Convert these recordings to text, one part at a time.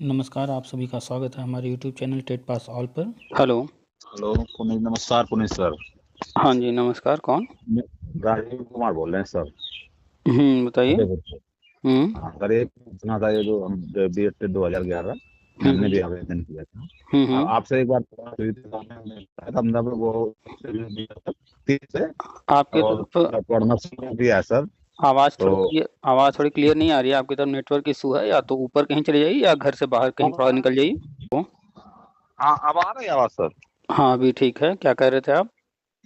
नमस्कार, आप सभी का स्वागत है हमारे YouTube channel TET pass all पर। हेलो। हेलो पुनीत, नमस्कार पुनीत सर। हाँ जी, नमस्कार। कौन? राजीव कुमार बोल रहे हैं सर, बताइए। फतेहपुर से। हुँ, हाँ सर, एक पूछना था, ये जो हम BEd 2011 हुँ, मैंने हुँ, भी आवेदन किया था। हुँ, हुँ। आपसे एक बार बात हुई थी, तो आपने बताया था, मतलब वो 30 से आपकी और तरफ पढ़ना शुरू किया है सर। तो आवाज़ थोड़ी क्लियर नहीं आ रही है। आपकी तरफ नेटवर्क इश्यू है, या तो ऊपर कहीं चले जाइए या घर से बाहर कहीं थोड़ा निकल जाइए। ओ, हाँ, अब आ रही है आवाज सर? हाँ, अभी ठीक है। क्या कह रहे थे आप?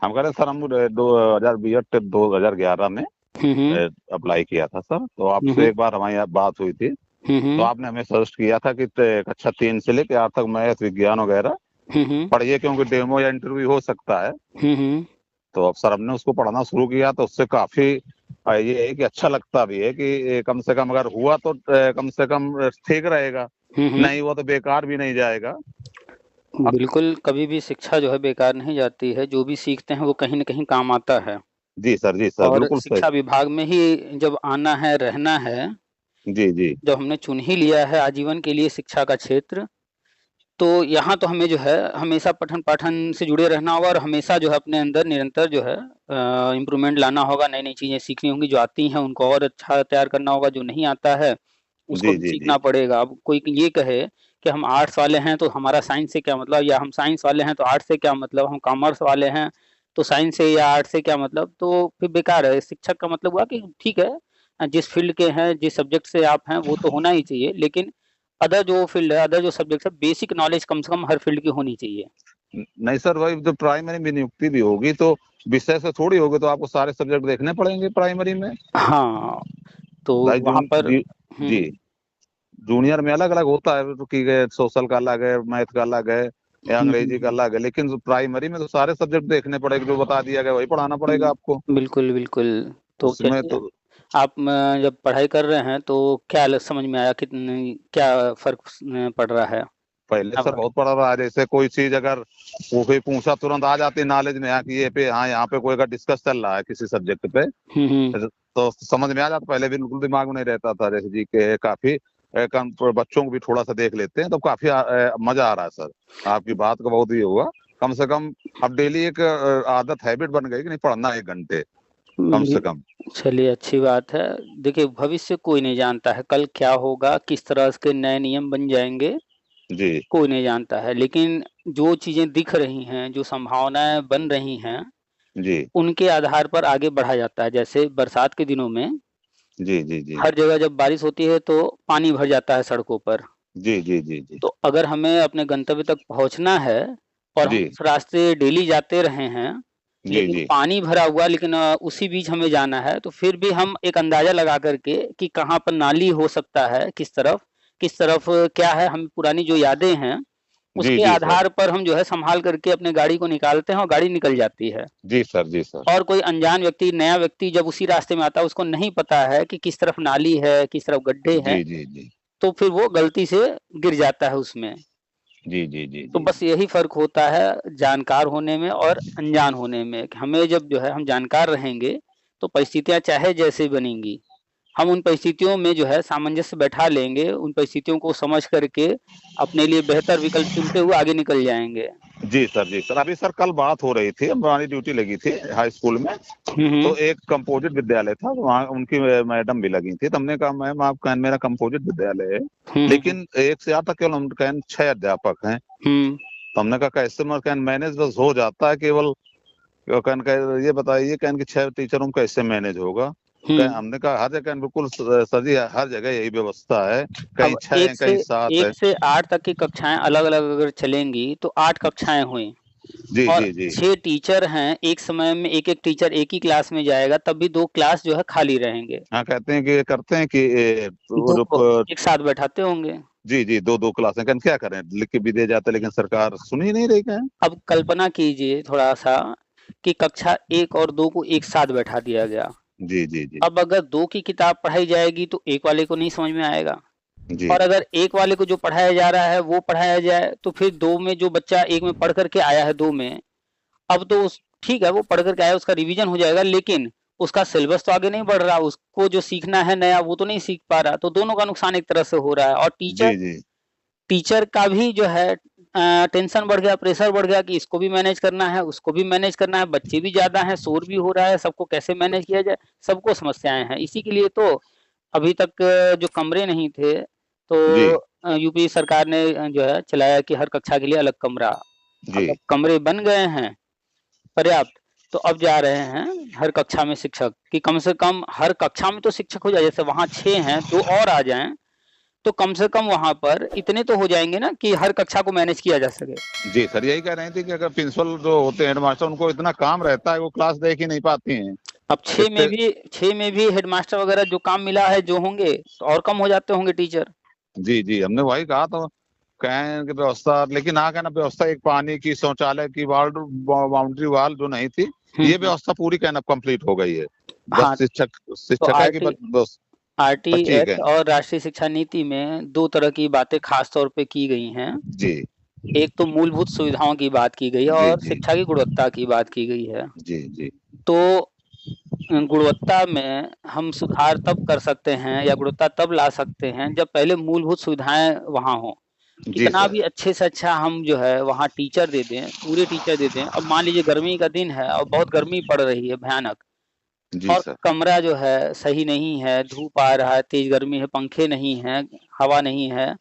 हम कह रहे सर, हम 2000 BEd 2011 में हुँ, हुँ, अप्लाई किया था सर। तो हुँ, आपसे हुँ, एक बार हमारी बात हुई थी, हुँ, तो हुँ, आपने हमें सजेस्ट किया था कि कक्षा 3 से लेकर 8 तक मैथ विज्ञान वगैरह हुँ, हुँ, पढ़िए, क्योंकि डेमो या इंटरव्यू हो सकता है। हुँ, हुँ। तो अब सर हमने उसको पढ़ना शुरू किया, तो उससे काफी ये है कि अच्छा लगता भी है कि कम से कम अगर हुआ तो कम से कम ठीक रहेगा, हुँ, हुँ। नहीं हुआ तो बेकार भी नहीं जाएगा। बिल्कुल, कभी भी शिक्षा जो है बेकार नहीं जाती है। जो भी सीखते हैं वो कहीं न कहीं काम आता है, जी सर, और बिल्कुल शिक्षा सही। विभाग में ही जब आना है, रहना है, जी जी जब हमने चुन ही लिया है आजीवन के लिए शिक्षा का क्षेत्र, तो यहाँ तो हमें जो है हमेशा पठन-पाठन से जुड़े रहना होगा, और हमेशा जो है अपने अंदर निरंतर जो है इम्प्रूवमेंट लाना होगा, नई-नई चीज़ें सीखनी होंगी, जो आती हैं उनको और अच्छा तैयार करना होगा, जो नहीं आता है उसको जी भी जी जी सीखना पड़ेगा। अब कोई ये कहे कि हम आर्ट्स वाले हैं तो हमारा साइंस से क्या मतलब, या हम साइंस वाले हैं तो आर्ट्स से क्या मतलब, हम कॉमर्स वाले हैं तो साइंस से या आर्ट्स से क्या मतलब, तो फिर बेकार है। शिक्षक का मतलब हुआ कि ठीक है, जिस फ़ील्ड के हैं, जिस सब्जेक्ट से आप हैं वो तो होना ही चाहिए, लेकिन अदर जो फ़ील्ड है, अदर जो सब्जेक्ट्स है, बेसिक नॉलेज कम से कम हर फ़ील्ड की होनी चाहिए। नहीं सर, वही जो प्राइमरी में नियुक्ति भी होगी तो विषय से थोड़ी होगी, तो आपको सारे सब्जेक्ट देखने पड़ेंगे प्राइमरी में। हाँ, तो भाई वहाँ पर हुँ, जी, हुँ। जूनियर में अलग अलग होता है, तो कि सोशल का अलग है, मैथ का अलग है, या हुँ, हुँ, अंग्रेजी का हुँ। अलग है, लेकिन जो प्राइमरी में तो सारे सब्जेक्ट देखने पड़ेंगे, जो बता दिया गया वही पढ़ाना पड़ेगा आपको। बिल्कुल, बिल्कुल। तो उसमें चलिए, तो आप जब पढ़ाई कर रहे हैं तो क्या समझ में आया, कितनी क्या फ़र्क पड़ रहा है? पहले आप सर बहुत पढ़ा रहा है, जैसे कोई चीज अगर वो कोई पूछा तुरंत आ जाती नॉलेज में, यहाँ की ये पे, हाँ यहाँ पे कोई अगर डिस्कस चल रहा है किसी सब्जेक्ट पे, हुँ, हुँ। तो समझ में आ जाता। पहले भी बिल्कुल दिमाग में नहीं रहता था, जैसे जी के काफी बच्चों को भी थोड़ा सा देख लेते हैं, तो काफी मजा आ रहा है सर। आपकी बात का बहुत ही हुआ, कम से कम अब डेली एक आदत हैबिट बन गई कि नहीं, पढ़ना 1 घंटे कम जी, से कम। चलिए अच्छी बात है। देखिए, भविष्य कोई नहीं जानता है, कल क्या होगा, किस तरह के नए नियम बन जाएँगे, जी कोई नहीं जानता है। लेकिन जो चीज़ें दिख रही हैं, जो संभावनाएँ बन रही हैं, जी उनके आधार पर आगे बढ़ा जाता है। जैसे बरसात के दिनों में जी जी जी हर जगह जब बारिश होती है तो पानी भर जाता है सड़कों पर। जी जी जी जी तो अगर हमें अपने गंतव्य तक पहुँचना है और हम जी उस रास्ते डेली जाते रहे हैं, जी लेकिन जी पानी भरा हुआ, लेकिन उसी बीच हमें जाना है, तो फिर भी हम एक अंदाज़ा लगा कर के कि कहाँ पर नाली हो सकता है, किस तरफ क्या है, हम पुरानी जो यादें हैं, जी उसके जी सर। आधार पर हम जो है सँभाल करके अपनी गाड़ी को निकालते हैं और गाड़ी निकल जाती है। जी सर। जी सर। और कोई अनजान व्यक्ति, नया व्यक्ति जब उसी रास्ते में आता है, उसको नहीं पता है कि किस तरफ नाली है, किस तरफ गड्ढे हैं, जी जी जी तो फिर वो गलती से गिर जाता है उसमें। जी जी जी तो जी बस यही फ़र्क होता है जानकार होने में और अनजान होने में, कि हमें जब जो है हम जानकार रहेंगे, तो परिस्थितियाँ चाहे जैसी बनेंगी, हम उन परिस्थितियों में जो है सामंजस्य बैठा लेंगे, उन परिस्थितियों को समझ कर के अपने लिए बेहतर विकल्प चुनते हुए आगे निकल जाएँगे। जी सर। जी सर, अभी सर कल बात हो रही थी, हमारी ड्यूटी लगी थी हाई स्कूल में। हुँ, तो हुँ। एक कंपोजिट विद्यालय था, वहाँ उनकी मैडम भी लगी थी, तो हमने कहा मैम आप कहन मेरा कंपोजिट विद्यालय है, हुँ, हुँ। लेकिन 1 से 8 तक केवल हम कहन 6 अध्यापक हैं। हुँ। तो हमने कहा कैसे, मैं कहन मैनेज बस हो जाता है केवल, कहन ये बताइए कहन कि 6 टीचरों में कैसे मैनेज होगा। हुँ। हमने कहा हर जगह बिल्कुल सर जी, हर जगह यही व्यवस्था है, कहीं अब 6 है कहीं 7 है। 1 से 8 तक की कक्षाएँ अलग-अलग अगर चलेंगी, तो 8 कक्षाएँ हुईं, जी और जी जी 6 टीचर हैं, एक समय में एक-एक टीचर एक ही क्लास में जाएगा, तब भी 2 क्लास जो है खाली रहेंगे। हाँ, कहते हैं कि करते हैं कि 2 को एक साथ बैठाते होंगे। जी जी, दो दो क्लासें, कहन क्या करें, लिख के भी दे जाते, लेकिन सरकार सुन ही नहीं रही। कहें अब कल्पना कीजिए थोड़ा-सा कि कक्षा 1 और 2 को एक साथ बैठा दिया गया। जी जी जी अब अगर 2 की किताब पढ़ाई जाएगी तो 1 वाले को नहीं समझ में आएगा, जी और अगर 1 वाले को जो पढ़ाया जा रहा है वो पढ़ाया जाए, तो फिर 2 में जो बच्चा 1 में पढ़ कर के आया है 2 में, अब तो उस ठीक है, वो पढ़ कर के आया, उसका रिवीजन हो जाएगा, लेकिन उसका सिलेबस तो आगे नहीं बढ़ रहा, उसको जो सीखना है नया वो तो नहीं सीख पा रहा, तो दोनों का नुकसान एक तरह से हो रहा है। और टीचर जी जी टीचर का भी जो है टेंशन बढ़ गया, प्रेशर बढ़ गया कि इसको भी मैनेज करना है, उसको भी मैनेज करना है, बच्चे भी ज़्यादा हैं, शोर भी हो रहा है, सबको कैसे मैनेज किया जाए, सबको समस्याएँ हैं। इसी के लिए तो अभी तक जो कमरे नहीं थे, जी, तो यूपी सरकार ने जो है चलाया कि हर कक्षा के लिए अलग कमरा। अब जी, जब कमरे बन गए हैं पर्याप्त, तो अब जा रहे हैं हर कक्षा में शिक्षक कि कम से कम हर कक्षा में तो शिक्षक हो जाए। जैसे वहाँ 6 हैं, 2 और आ जाएँ, तो कम से कम वहाँ पर इतने तो हो जाएँगे ना कि हर कक्षा को मैनेज किया जा सके। जी सर, यही कह रहे थे कि अगर प्रिंसिपल जो होते हैं हेडमास्टर, उनको इतना काम रहता है, वो क्लास देख ही नहीं पाती हैं। अब 6 में इतने भी 6 में भी हेडमास्टर वगैरह जो काम मिला है, जो होंगे, तो और कम हो जाते होंगे टीचर। जी, जी, हमने वही कहा तो कहें कि व्यवस्था, लेकिन यहाँ कहना व्यवस्था एक पानी की, शौचालय की, बाउंड्री वॉल जो नहीं थी, ये हुँ। व्यवस्था पूरी कहना कंप्लीट हो गई है। हाँ, बस तो शिक्षक है कि बस आरटी ठीक एक्ट है। और राष्ट्रीय शिक्षा नीति में 2 तरह की बातें ख़ास तौर पे की गई हैं। जी, एक तो मूलभूत सुविधाओं की बात की गई है जी, और जी, शिक्षा की गुणवत्ता की बात की गई है। जी, जी, तो गुणवत्ता में हम सुधार तब कर सकते हैं या गुणवत्ता तब ला सकते हैं जब पहले मूलभूत सुविधाएँ वहाँ हों। जी कितना सर। भी अच्छे से अच्छा हम जो है वहाँ टीचर दे दें, पूरे टीचर दे दें। अब मान लीजिए गर्मी का दिन है और बहुत गर्मी पड़ रही है भयानक, जी और सर। कमरा जो है सही नहीं है, धूप आ रहा है, तेज़ गर्मी है, पंखे नहीं हैं, हवा नहीं है,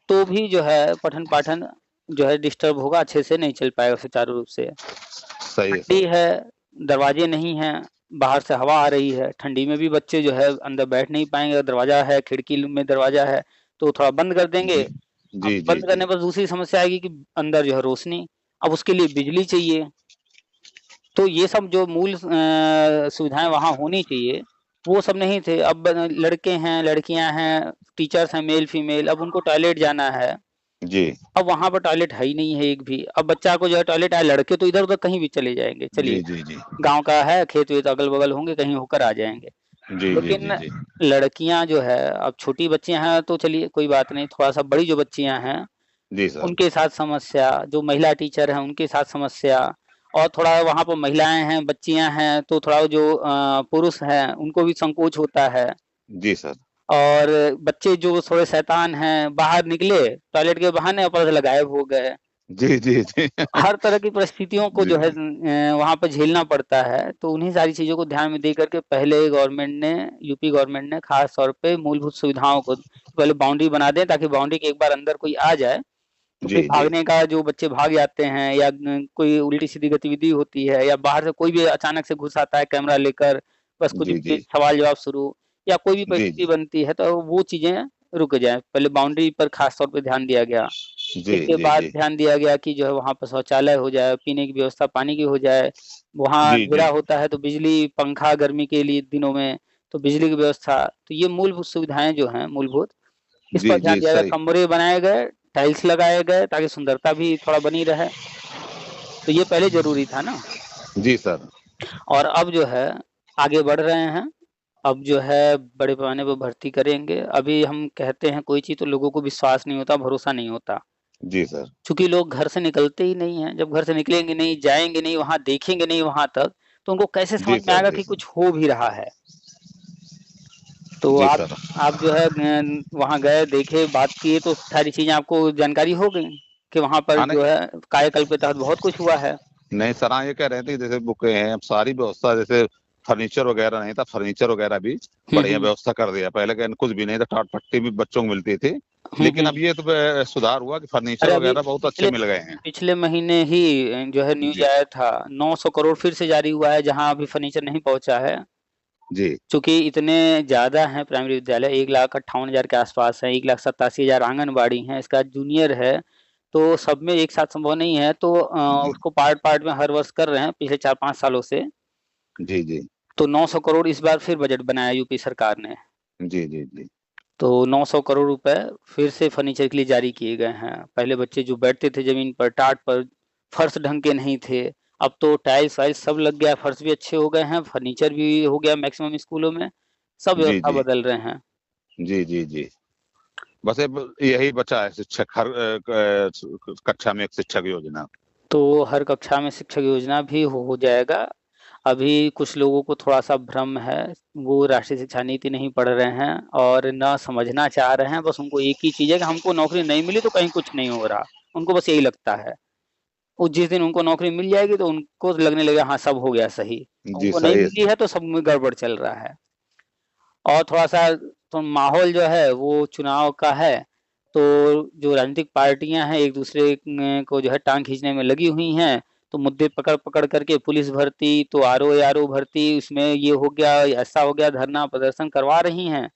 तो भी जो है पठन-पाठन जो है डिस्टर्ब होगा, अच्छे से नहीं चल पाएगा सुचारू रूप से। सही है ठंडी सर। है, दरवाजे नहीं हैं, बाहर से हवा आ रही है, ठंडी में भी बच्चे जो है अंदर बैठ नहीं पाएँगे, दरवाज़ा है, खिड़की में दरवाज़ा है, तो थोड़ा बंद कर देंगे। जी, अब जी, जी, बंद जी, करने पर दूसरी समस्या आएगी कि अंदर जो है रोशनी, अब उसके लिए बिजली चाहिए। तो ये सब जो मूल सुविधाएँ वहाँ होनी चाहिए, वो सब नहीं थे। अब लड़के हैं, लड़कियाँ हैं, टीचर्स हैं मेल-फीमेल, अब उनको टॉयलेट जाना है, जी, अब वहाँ पर टॉयलेट है ही नहीं है एक भी। अब बच्चा को जो है टॉयलेट आए, लड़के तो इधर-उधर कहीं भी चले जाएँगे, जी, चलिए, जी, जी, गाँव का है, खेत-वेत अगल-बगल होंगे, कहीं होकर आ जाएँगे। जी, जी, जी, लेकिन जी, लड़कियाँ जो है, अब छोटी बच्चियाँ हैं तो चलिए कोई बात नहीं, थोड़ा-सा बड़ी जो बच्चियाँ हैं, जी सर। उनके साथ समस्या, जो महिला टीचर हैं उनके साथ समस्या, और थोड़ा वहाँ पर महिलाएँ हैं, बच्चियाँ हैं, तो थोड़ा वो जो पुरुष हैं उनको भी संकोच होता है। जी सर। और बच्चे जो थोड़े शैतान हैं, बाहर निकले टॉयलेट के बहाने और पता चला गायब हो गए। जी, जी, जी। हर तरह की परिस्थितियों को जी, जो है वहाँ पे झेलना पड़ता है, तो उन्हीं सारी चीज़ों को ध्यान में देकर के पहले गवर्नमेंट ने, यूपी गवर्नमेंट ने ख़ास तौर पे मूलभूत सुविधाओं को पहले बाउंड्री बना दें, ताकि बाउंड्री के एक बार अंदर कोई आ जाए, तो फिर जी, जी, भागने का, जो बच्चे भाग जाते हैं या कोई उल्टी-सीधी गतिविधि होती है या बाहर से कोई भी अचानक से घुस आता है कैमरा लेकर, बस कुछ जी, भी जी, सवाल-जवाब शुरू, या कोई भी जी, परिस्थिति जी, बनती है, तो वो चीज़ें रुक जाएँ। पहले बाउंड्री पर ख़ास तौर पे ध्यान दिया गया। जी, इसके जी, बाद जी, ध्यान दिया गया कि जो है वहाँ पे शौचालय हो जाए, पीने की व्यवस्था पानी की हो जाए। वहाँ जी, अंधेरा जी, होता है तो बिजली, पंखा गर्मी के लिए दिनों में, तो बिजली की व्यवस्था। तो ये मूलभूत सुविधाएँ जो हैं मूलभूत, इस जी, पर ध्यान जी, दिया गया। सही। कमरे बनाए गए, टाइल्स लगाए गए ताकि सुंदरता भी थोड़ा बनी रहे। तो ये पहले ज़रूरी था ना। जी सर। और अब जो है आगे बढ़ रहे हैं। अब जो है बड़े पैमाने पे भर्ती करेंगे। अभी हम कहते हैं कोई चीज़ तो लोगों को विश्वास नहीं होता, भरोसा नहीं होता। जी सर। चूँकि लोग घर से निकलते ही नहीं हैं, जब घर से निकलेंगे नहीं, जाएँगे नहीं, वहाँ देखेंगे नहीं वहाँ तक, तो उनको कैसे जी समझ में सर, आएगा जी कि सर। कुछ हो भी रहा है। तो जी आप सर। आप जो है वहाँ गए, देखे, बात किए, तो सारी चीज़ें आपको जानकारी हो गई कि वहाँ पर हाँ, नहीं जो है कायाकल्प के तहत बहुत कुछ हुआ है। नहीं सर, हाँ, ये कह रहे थे कि जैसे बुकें हैं, अब सारी व्यवस्था, जैसे फर्नीचर वगैरह नहीं था, फर्नीचर वगैरह भी हुँ, बढ़िया हुँ। व्यवस्था कर दिया। पहले क्या कुछ भी नहीं था, टाट पट्टी भी बच्चों को मिलती थी। हुँ, लेकिन हुँ। अब ये तो सुधार हुआ कि फर्नीचर अरे अभी वगैरह बहुत अच्छे पिछले मिल गए हैं। पिछले महीने ही जो है न्यूज़ जी, आया था, 900 करोड़ फिर से जारी हुआ है, जहाँ अभी फर्नीचर नहीं पहुँचा है। जी, चूँकि इतने ज़्यादा हैं प्राइमरी विद्यालय, 1,58,000 के आस-पास हैं, 1,87,000 आंगनबाड़ी हैं, इसका जूनियर है, तो सब में एक साथ संभव नहीं है, तो जी, उसको पार्ट-पार्ट में हर वर्ष कर रहे हैं पिछले 4-5 सालों से। जी, जी, तो 900 करोड़ इस बार फिर बजट बनाया यूपी सरकार ने, जी, जी, जी, तो 900 करोड़ रुपए फिर से फर्नीचर के लिए जारी किए गए हैं। पहले बच्चे जो बैठते थे ज़मीन पर, टाट पर, फर्श ढंग के नहीं थे, अब तो टाइल्स-वाइल्स सब लग गया, फर्श भी अच्छे हो गए हैं, फर्नीचर भी हो गया मैक्सिमम स्कूलों में, सब जी, व्यवस्था जी, बदल रहे हैं। जी, जी, जी। बस अब यही बचा है, शिक्षक हर कक्षा में एक शिक्षक योजना। तो हर कक्षा में शिक्षक योजना भी हो जाएगा। अभी कुछ लोगों को थोड़ा-सा भ्रम है, वो राष्ट्रीय शिक्षा नीति नहीं पढ़ रहे हैं और ना समझना चाह रहे हैं, बस उनको एक ही चीज़ है कि हमको नौकरी नहीं मिली तो कहीं कुछ नहीं हो रहा, उनको बस यही लगता है। और जिस दिन उनको नौकरी मिल जाएगी तो उनको लगने लगेगा हाँ, सब हो गया सही, जी उनको नहीं सही है मिली सर। है तो सब में गड़बड़ चल रहा है। और थोड़ा-सा तो माहौल जो है वो चुनाव का है, तो जो राजनीतिक पार्टियाँ हैं एक-दूसरे को जो है टाँग खींचने में लगी हुई हैं, तो मुद्दे पकड़-पकड़ करके पुलिस भर्ती, तो आरओ-एआरओ भर्ती, उसमें ये हो गया, ऐसा हो गया, धरना प्रदर्शन करवा रही हैं,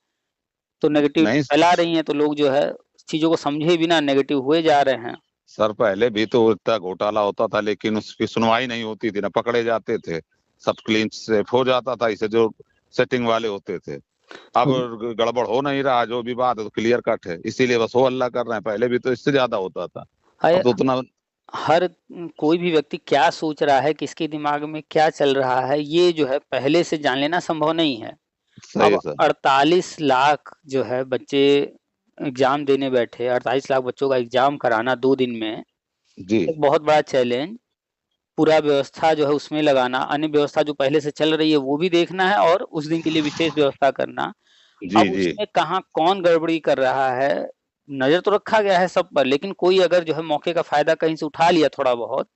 तो नेगेटिविटी नहीं फैला रही हैं, तो लोग जो है चीज़ों को समझे बिना नेगेटिव हुए जा रहे हैं। सर, पहले भी तो इतना घोटाला होता था लेकिन उसकी सुनवाई नहीं होती थी, ना पकड़े जाते थे, सब क्लीन सेफ हो जाता था, इसे जो सेटिंग वाले होते थे। अब गड़बड़ हो नहीं रहा, जो विवाद है तो क्लियर कट है, इसीलिए बस हो हल्ला कर रहे हैं, पहले भी तो इससे ज्यादा होता था, अब हर तो उतना। हर कोई भी व्यक्ति क्या सोच रहा है, किसके दिमाग में क्या चल रहा है, ये जो है पहले से जान लेना संभव नहीं है। सही है अब सर। 48 लाख जो है बच्चे एग्ज़ाम देने बैठे, 48 लाख बच्चों का एग्ज़ाम कराना 2 दिन में, जी एक बहुत बड़ा चैलेंज, पूरा व्यवस्था जो है उसमें लगाना, अन्य व्यवस्था जो पहले से चल रही है वो भी देखना है और उस दिन के लिए विशेष व्यवस्था करना। जी अब जी उसमें कहाँ कौन गड़बड़ी कर रहा है, नज़र तो रखा गया है सब पर, लेकिन कोई अगर जो है मौके का फ़ायदा कहीं से उठा लिया थोड़ा बहुत,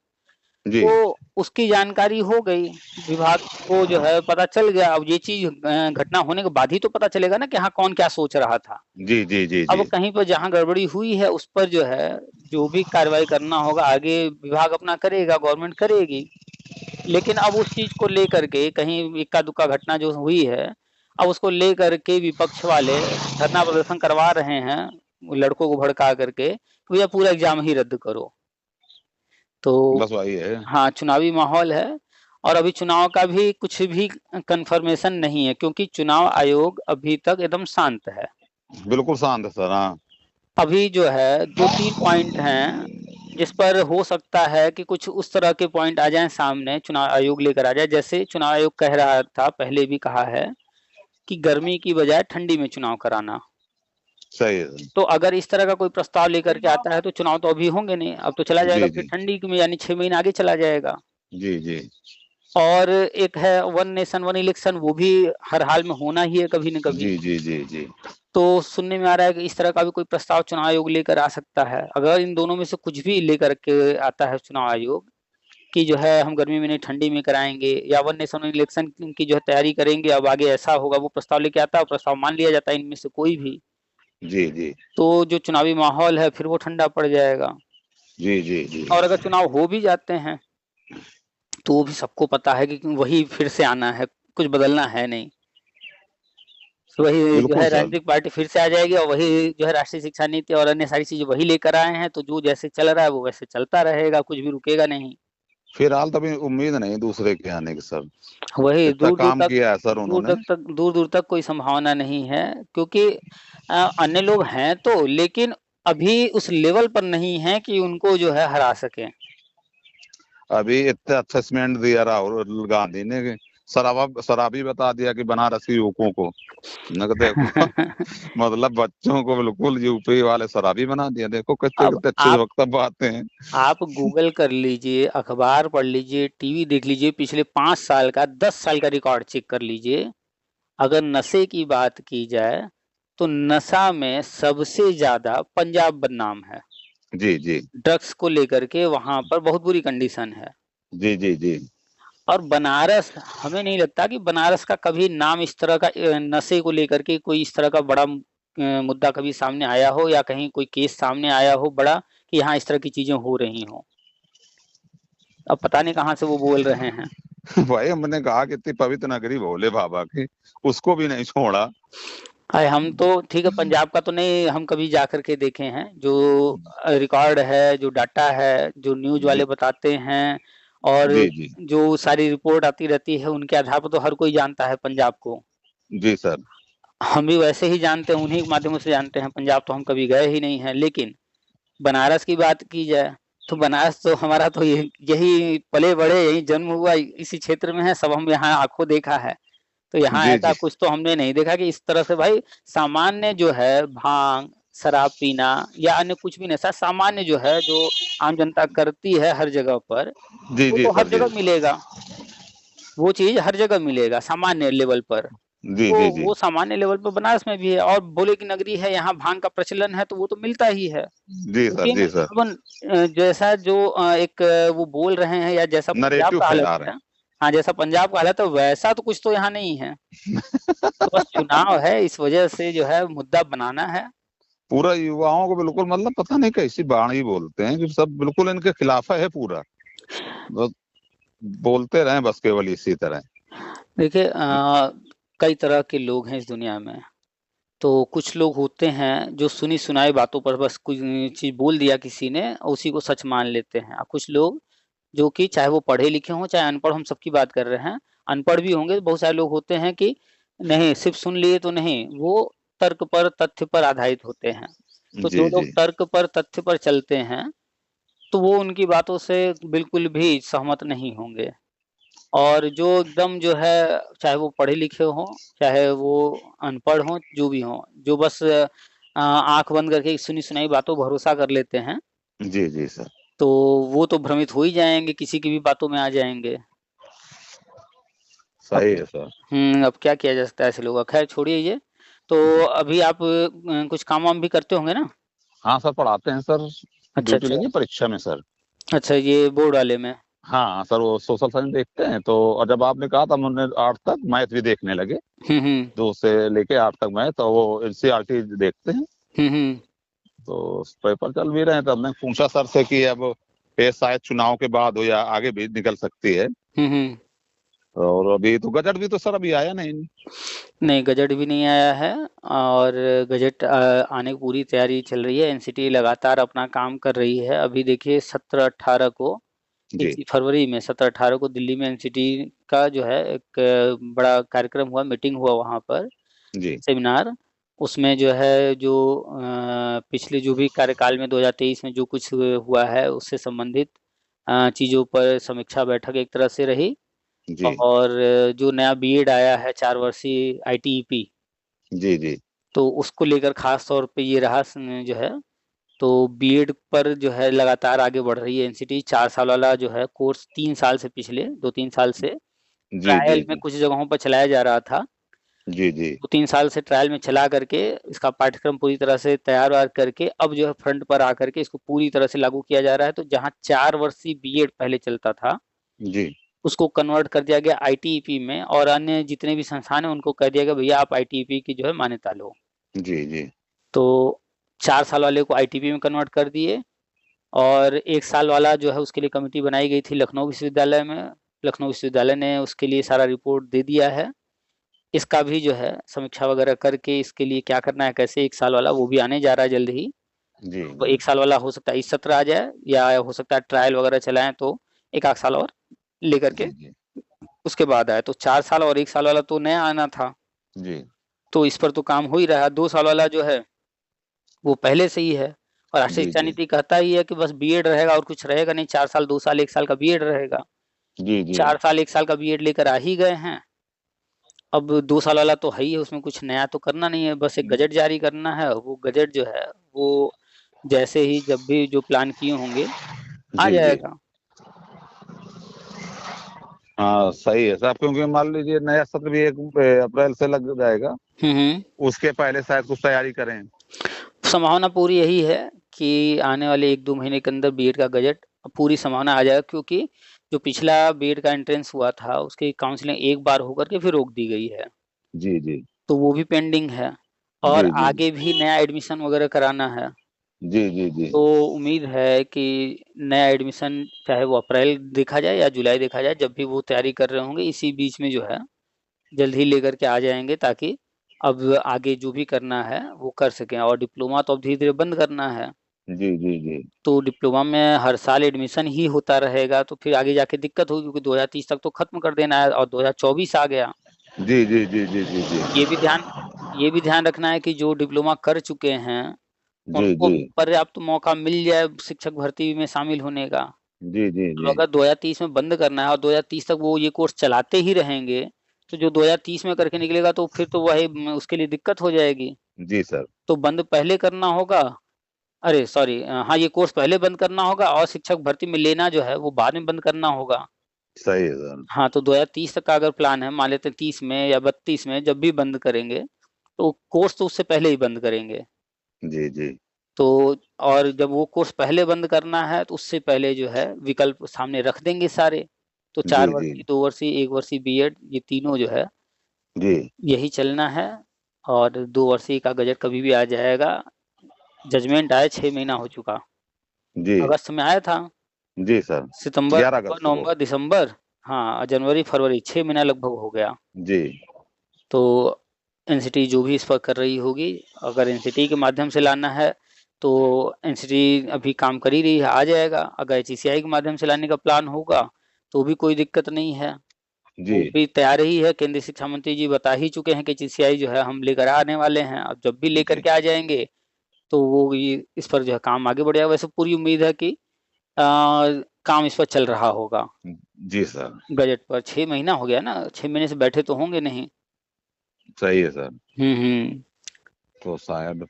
जी तो उसकी जानकारी हो गई, विभाग को जो है पता चल गया। अब ये चीज़ घटना होने के बाद ही तो पता चलेगा ना कि हाँ, कौन क्या सोच रहा था। जी जी जी अब जी कहीं पर जहाँ गड़बड़ी हुई है उस पर जो है, जो भी कार्रवाई करना होगा आगे विभाग अपना करेगा, गवर्नमेंट करेगी। लेकिन अब उस चीज़ को लेकर के कहीं इक्का-दुक्का घटना जो हुई है, अब उसको लेकर के विपक्ष वाले धरना प्रदर्शन करवा रहे हैं, वो लड़कों को भड़का करके, कि भैया पूरा एग्ज़ाम ही रद्द करो। तो बस वही है। हाँ, चुनावी माहौल है और अभी चुनाव का भी कुछ भी कन्फर्मेशन नहीं है क्योंकि चुनाव आयोग अभी तक एकदम शांत है। बिल्कुल शांत है सर। हाँ अभी जो है 2-3 पॉइंट हैं, जिस पर हो सकता है कि कुछ उस तरह के पॉइंट आ जाएँ सामने, चुनाव आयोग लेकर आ जाए। जैसे चुनाव आयोग कह रहा था, पहले भी कहा है, कि गर्मी की बजाय ठंडी में चुनाव कराना। सही है सर। तो अगर इस तरह का कोई प्रस्ताव लेकर के आता है तो चुनाव तो अभी होंगे नहीं, अब तो चला जाएगा जी फिर जी ठंडी में, यानी 6 महीने आगे चला जाएगा। जी जी और एक है वन नेशन वन इलेक्शन, वो भी हर हाल में होना ही है कभी न कभी। जी जी जी जी तो सुनने में आ रहा है कि इस तरह का भी कोई प्रस्ताव चुनाव आयोग लेकर आ सकता है। अगर इन दोनों में से कुछ भी लेकर के आता है चुनाव आयोग, कि जो है हम गर्मी में नहीं ठंडी में कराएँगे या वन नेशन वन इलेक्शन की जो है तैयारी करेंगे, अब आगे ऐसा होगा, वो प्रस्ताव लेके आता है और प्रस्ताव मान लिया जाता है इनमें से कोई भी, जी जी तो जो चुनावी माहौल है फिर वो ठंडा पड़ जाएगा। जी जी जी और अगर चुनाव हो भी जाते हैं, तो वो भी सबको पता है कि वही फिर से आना है, कुछ बदलना है नहीं। वही जो बिल्कुल है सर। राजनीतिक पार्टी फिर से आ जाएगी और वही जो है राष्ट्रीय शिक्षा नीति और अन्य सारी चीज़ें वही लेकर आए हैं, तो जो जैसे चल रहा है वो वैसे चलता रहेगा, कुछ भी रुकेगा नहीं। फिलहाल तो अभी उम्मीद नहीं दूसरे के आने की सर। वही इतना काम किया है सर उन्होंने। दूर-दूर तक कोई संभावना नहीं है क्योंकि अन्य लोग हैं तो, लेकिन अभी उस लेवल पर नहीं है कि उनको जो है हरा सकें। अभी इतना असेसमेंट दिया राहुल गांधी ने, शराबी बता दिया कि बनारसी युवकों को। मैं कहा देखो मतलब बच्चों को बिल्कुल यूपी वाले शराबी बना दिया, देखो कितने अब कितने अच्छे आप वक्तव्य आते हैं। आप गूगल कर लीजिए, अखबार पढ़ लीजिए, टीवी देख लीजिए, पिछले 5 साल का, 10 साल का रिकॉर्ड चेक कर लीजिए। अगर नशे की बात की जाए, तो नशा में सबसे ज़्यादा पंजाब बदनाम है। जी जी ड्रग्स को लेकर के वहाँ पर बहुत बुरी कंडीशन है। जी जी जी और बनारस, हमें नहीं लगता कि बनारस का कभी नाम इस तरह का नशे को लेकर के कोई इस तरह का बड़ा मुद्दा कभी सामने आया हो या कहीं कोई केस सामने आया हो बड़ा, कि यहाँ इस तरह की चीज़ें हो रही हों। अब पता नहीं कहाँ से वो बोल रहे हैं। भाई हमने कहा कि इतनी पवित्र नगरी भोले बाबा की, उसको भी नहीं छोड़ा। अरे हम तो ठीक है, पंजाब का तो नहीं हम कभी जा कर के देखे हैं, जो रिकॉर्ड है, जो डाटा है, जो न्यूज़ जी वाले बताते हैं और जी जी जो सारी रिपोर्ट आती रहती है, उनके आधार पर तो हर कोई जानता है पंजाब को। जी सर। हम भी वैसे ही जानते हैं, उन्हीं के माध्यमों से जानते हैं, पंजाब तो हम कभी गए ही नहीं हैं। लेकिन बनारस की बात की जाए, तो बनारस तो हमारा तो यही पले-बढ़े, यही जन्म हुआ, इसी क्षेत्र में है, सब हम यहाँ आँखों देखा है। तो यहाँ जी ऐसा जी कुछ तो हमने नहीं देखा कि इस तरह से भाई सामान्य जो है भांग, शराब पीना या अन्य कुछ भी नशा सामान्य जो है, जो आम जनता करती है हर जगह पर, जी वो जी तो हर सर। जी जगह मिलेगा। वो चीज़ हर जगह मिलेगा सामान्य लेवल पर। जी, तो जी, जी। वो सामान्य लेवल पर बनारस में भी है और बोले की नगरी है, यहाँ भांग का प्रचलन है तो वो तो मिलता ही है। जी सर, लेकिन जी सर। अपन जैसा जो एक वो बोल रहे हैं या जैसा पंजाब नैरेटिव का हालत फैला रहे है, हाँ, जैसा पंजाब का हालत है वैसा तो कुछ तो यहाँ नहीं है। तो बस चुनाव है, इस वजह से जो है मुद्दा बनाना है। पूरा युवाओं को बिल्कुल मतलब पता नहीं कैसी वाणी बोलते हैं कि सब बिल्कुल इनके खिलाफ है पूरा। बस बोलते रहें बस केवल इसी तरह। देखिए कई तरह के लोग हैं इस दुनिया में। तो कुछ लोग होते हैं जो सुनी-सुनाई बातों पर बस कुछ चीज़ बोल दिया किसी ने और उसी को सच मान लेते हैं। और कुछ लोग जो कि चाहे वो पढ़े-लिखे हों, चाहे अनपढ़, हम सबकी बात कर रहे हैं। अनपढ़ भी होंगे, बहुत सारे लोग होते हैं कि नहीं सिर्फ़ सुन लिए तो नहीं, वो तर्क पर, तथ्य पर आधारित होते हैं। तो जो जी, लोग जी। तर्क पर, तथ्य पर चलते हैं, तो वो उनकी बातों से बिल्कुल भी सहमत नहीं होंगे। और जो एकदम जो है, चाहे वो पढ़े-लिखे हों, चाहे वो अनपढ़ हों, जो भी हों, जो बस आँख बंद करके सुनी-सुनाई बातों भरोसा कर लेते हैं, जी, जी सर। तो वो तो भ्रमित हो ही जाएँगे, किसी की भी बातों में आ जाएँगे। अब सही है सर। अब क्या किया जा सकता है ऐसे लोगों का? ख़ैर छोड़िए ये। तो जी। अभी आप कुछ काम-वाम भी करते होंगे ना? हाँ सर, पढ़ाते हैं सर। अच्छा, ड्यूटी अच्छा। लगी है परीक्षा में सर। अच्छा, ये बोर्ड वाले में। हाँ, सर वो सोशल साइंस देखते हैं तो और जब आपने कहा था हमने 8 तक मैथ भी देखने लगे। हुँ, हुँ। 2 से लेके 8 तक मैथ और वो एनसीईआरटी देखते हैं। हुँ, हुँ। तो पेपर चल भी रहे हैं तो हमने पूछा सर से कि अब ये शायद चुनाव के बाद हो या आगे भी निकल सकती है। हुँ, हुँ। और अभी तो गजट भी तो सर अभी आया नहीं। नहीं, गजट भी नहीं आया है और गजट आने की पूरी तैयारी चल रही है। एनसीटी लगातार अपना काम कर रही है। अभी देखिए 17-18 को जी, इसी फरवरी में 17-18 को दिल्ली में एनसीटी का जो है एक बड़ा कार्यक्रम हुआ, मीटिंग हुआ वहाँ पर, जी, सेमिनार। उसमें जो है जो पिछले जो भी कार्यकाल में 2023 में जो कुछ हुआ है उससे संबंधित चीज़ों पर समीक्षा बैठक एक तरह से रही। जी, और जो नया बीएड आया है 4 वर्षीय आईटीईपी, जी, जी, तो उसको लेकर ख़ास तौर पे ये रहा जो है, तो बीएड पर जो है लगातार आगे बढ़ रही है एनसीटी। 4 साल वाला जो है कोर्स 3 साल से पिछले 2-3 साल से जी, जी, ट्रायल में जी, कुछ जगहों पर चलाया जा रहा था। जी, जी, 2-3 साल से ट्रायल में चला करके इसका पाठ्यक्रम पूरी तरह से तैयार-वैयार करके अब जो है फ्रंट पर आकर के इसको पूरी तरह से लागू किया जा रहा है। तो जहाँ 4 वर्षीय बीएड पहले चलता था, जी, उसको कन्वर्ट कर दिया गया आईटीईपी में और अन्य जितने भी संस्थान हैं उनको कह दिया गया भैया आप आईटीईपी की जो है मान्यता लो। जी, जी, तो 4 साल वाले को आईटीईपी में कन्वर्ट कर दिए और 1 साल वाला जो है उसके लिए कमिटी बनाई गई थी लखनऊ विश्वविद्यालय में। लखनऊ विश्वविद्यालय ने उसके लिए सारा रिपोर्ट दे दिया है। इसका भी जो है समीक्षा वगैरह करके इसके लिए क्या करना है, कैसे 1 साल वाला वो भी आने जा रहा है जल्द ही। जी, तो जी, 1 साल वाला हो सकता है इस सत्र आ जाए या हो सकता है ट्रायल वगैरह चलाएँ तो 1 आध साल और लेकर के जी, जी, उसके बाद आए। तो 4 साल और 1 साल वाला तो नया आना था। जी, तो इस पर तो काम हो ही रहा है। 2 साल वाला जो है वो पहले से ही है और राष्ट्रीय जी, शिक्षा जी, नीति कहता ही है कि बस बीएड रहेगा और कुछ रहेगा नहीं। 4 साल 2 साल 1 साल का बीएड रहेगा। जी, जी, 4 साल 1 साल का बीएड लेकर आ ही गए हैं। अब 2 साल वाला तो है ही है, उसमें कुछ नया तो करना नहीं है, बस एक गज़ट जारी करना है। वो गज़ट जो है, वो जैसे ही जब भी जो प्लान किए होंगे, आ जी, जी। जाएगा। हाँ, सही है साहब क्योंकि मान लीजिए नया सत्र भी 1 अप्रैल से लग जाएगा। हुँ, हुँ। उसके पहले शायद कुछ तैयारी करें। संभावना पूरी यही है कि आने वाले 1-2 महीने के अंदर बीएड का गज़ट पूरी संभावना आ जाएगा क्योंकि जो पिछला बीएड का एंट्रेंस हुआ था, उसकी काउंसलिंग एक बार होकर के फिर रोक दी गई है। जी, जी, तो वो भी पेंडिंग है और जी, जी, आगे भी नया एडमिशन वगैरह कराना है। जी, जी, जी, तो उम्मीद है कि नया एडमिशन चाहे वो अप्रैल देखा जाए या जुलाई देखा जाए, जब भी वो तैयारी कर रहे होंगे, इसी बीच में जो है, जल्द ही लेकर के आ जाएँगे ताकि अब आगे जो भी करना है, वो कर सकें और डिप्लोमा तो अब धीरे-धीरे बंद करना है। जी, जी, जी, तो डिप्लोमा में हर साल एडमिशन ही होता रहेगा, तो फिर आगे जाके दिक्कत होगी क्योंकि 2030 तक तो खत्म कर देना है और 2024 आ गया। जी, जी, जी, जी, जी, जी, ये भी ध्यान ये भी ध्यान रखना है कि जो डिप्लोमा कर चुके हैं, जी, उनको जी, भी पर्याप्त मौका मिल जाए शिक्षक भर्ती में शामिल होने का। जी, जी, तो जी, अगर 2030 में बंद करना है और 2030 तक वो ये कोर्स चलाते ही रहेंगे, तो जो 2030 में करके निकलेगा तो फिर तो वही उसके लिए दिक्कत हो जाएगी। जी सर। तो बंद पहले करना होगा अरे सॉरी हाँ, ये कोर्स पहले बंद करना होगा और शिक्षक भर्ती में लेना जो है वो बाद में बंद करना होगा। सही है सर। हाँ, तो 2030 तक का अगर प्लान है, मान लेते हैं 30 में या 32 में जब भी बंद करेंगे, तो कोर्स तो उससे पहले ही बंद करेंगे। जी, जी। तो और जब वो कोर्स पहले बंद करना है तो उससे पहले जो है विकल्प सामने रख देंगे सारे। तो 4 जी, जी। वर्षीय, 2 वर्षीय, 1 वर्षीय बीएड, ये तीनों जो है जी। यही चलना है। और 2 वर्षीय का गज़ट कभी भी आ जाएगा। जजमेंट आए 6 महीना हो चुका। जी। अगस्त में आया था, जी सर। सितंबर, 11 अक्टूबर, अगस्त को। नवंबर, दिसंबर, हाँ, जनवरी, फरवरी 6 महीना लगभग हो गया। जी। तो एनसीटी जो भी इस पर कर रही होगी, अगर एनसीटी के माध्यम से लाना है तो एनसीटी अभी काम कर ही रही है, आ जाएगा। अगर एचईसीआई के माध्यम से लाने का प्लान होगा तो भी कोई दिक्कत नहीं है, जी। वो भी तैयार ही है। केंद्रीय शिक्षा मंत्री जी बता ही चुके हैं कि एचईसीआई जो है हम लेकर आने वाले हैं। अब जब भी लेकर जी। के आ जाएंगे तो वो ये इस पर जो है काम आगे बढ़ेगा। वैसे पूरी उम्मीद है कि काम इस पर चल रहा होगा। जी सर। बजट पर 6 महीना हो गया ना, 6 महीने से बैठे तो होंगे नहीं। सही है सर। हुँ। तो शायद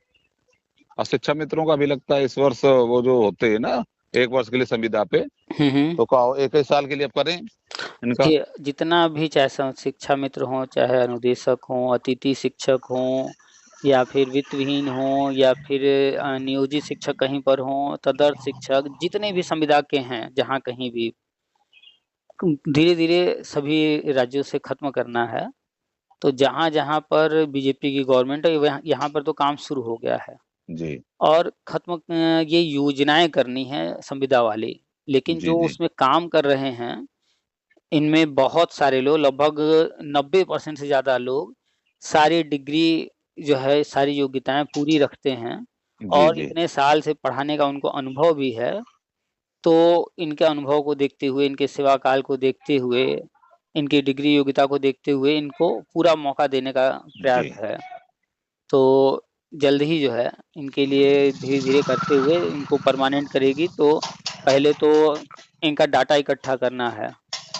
और शिक्षा मित्रों का भी लगता है इस वर्ष वो जो होते हैं ना, 1 वर्ष के लिए संविदा पे, हुँ। तो क्या 1 ही साल के लिए अब करें इनका? देखिए, जितना भी चाहे शिक्षा मित्र हों, चाहे अनुदेशक हों, अतिथि शिक्षक हों या फिर वित्तविहीन हों या फिर नियोजित शिक्षक कहीं पर हों, तदर्थ शिक्षक, जितने भी संविदा के हैं, जहाँ कहीं भी, धीरे-धीरे सभी राज्यों से खत्म करना है। तो जहाँ-जहाँ पर बीजेपी की गवर्नमेंट है, वहाँ यहाँ पर तो काम शुरू हो गया है। जी। और ये योजनाएँ करनी है संविदा वाली, लेकिन जी, जो जी। उसमें काम कर रहे हैं, इनमें बहुत सारे लोग, लगभग 90% से ज़्यादा लोग सारी डिग्री जो है, सारी योग्यताएँ पूरी रखते हैं जी, और जी। इतने साल से पढ़ाने का उनको अनुभव भी है। तो इनके अनुभव को देखते हुए, इनके सेवा काल को देखते हुए, इनकी डिग्री योग्यता को देखते हुए इनको पूरा मौका देने का जी। प्रयास है। तो जल्द ही जो है इनके लिए धीरे-धीरे करते हुए इनको परमानेंट करेगी। तो पहले तो इनका डाटा इकट्ठा करना है।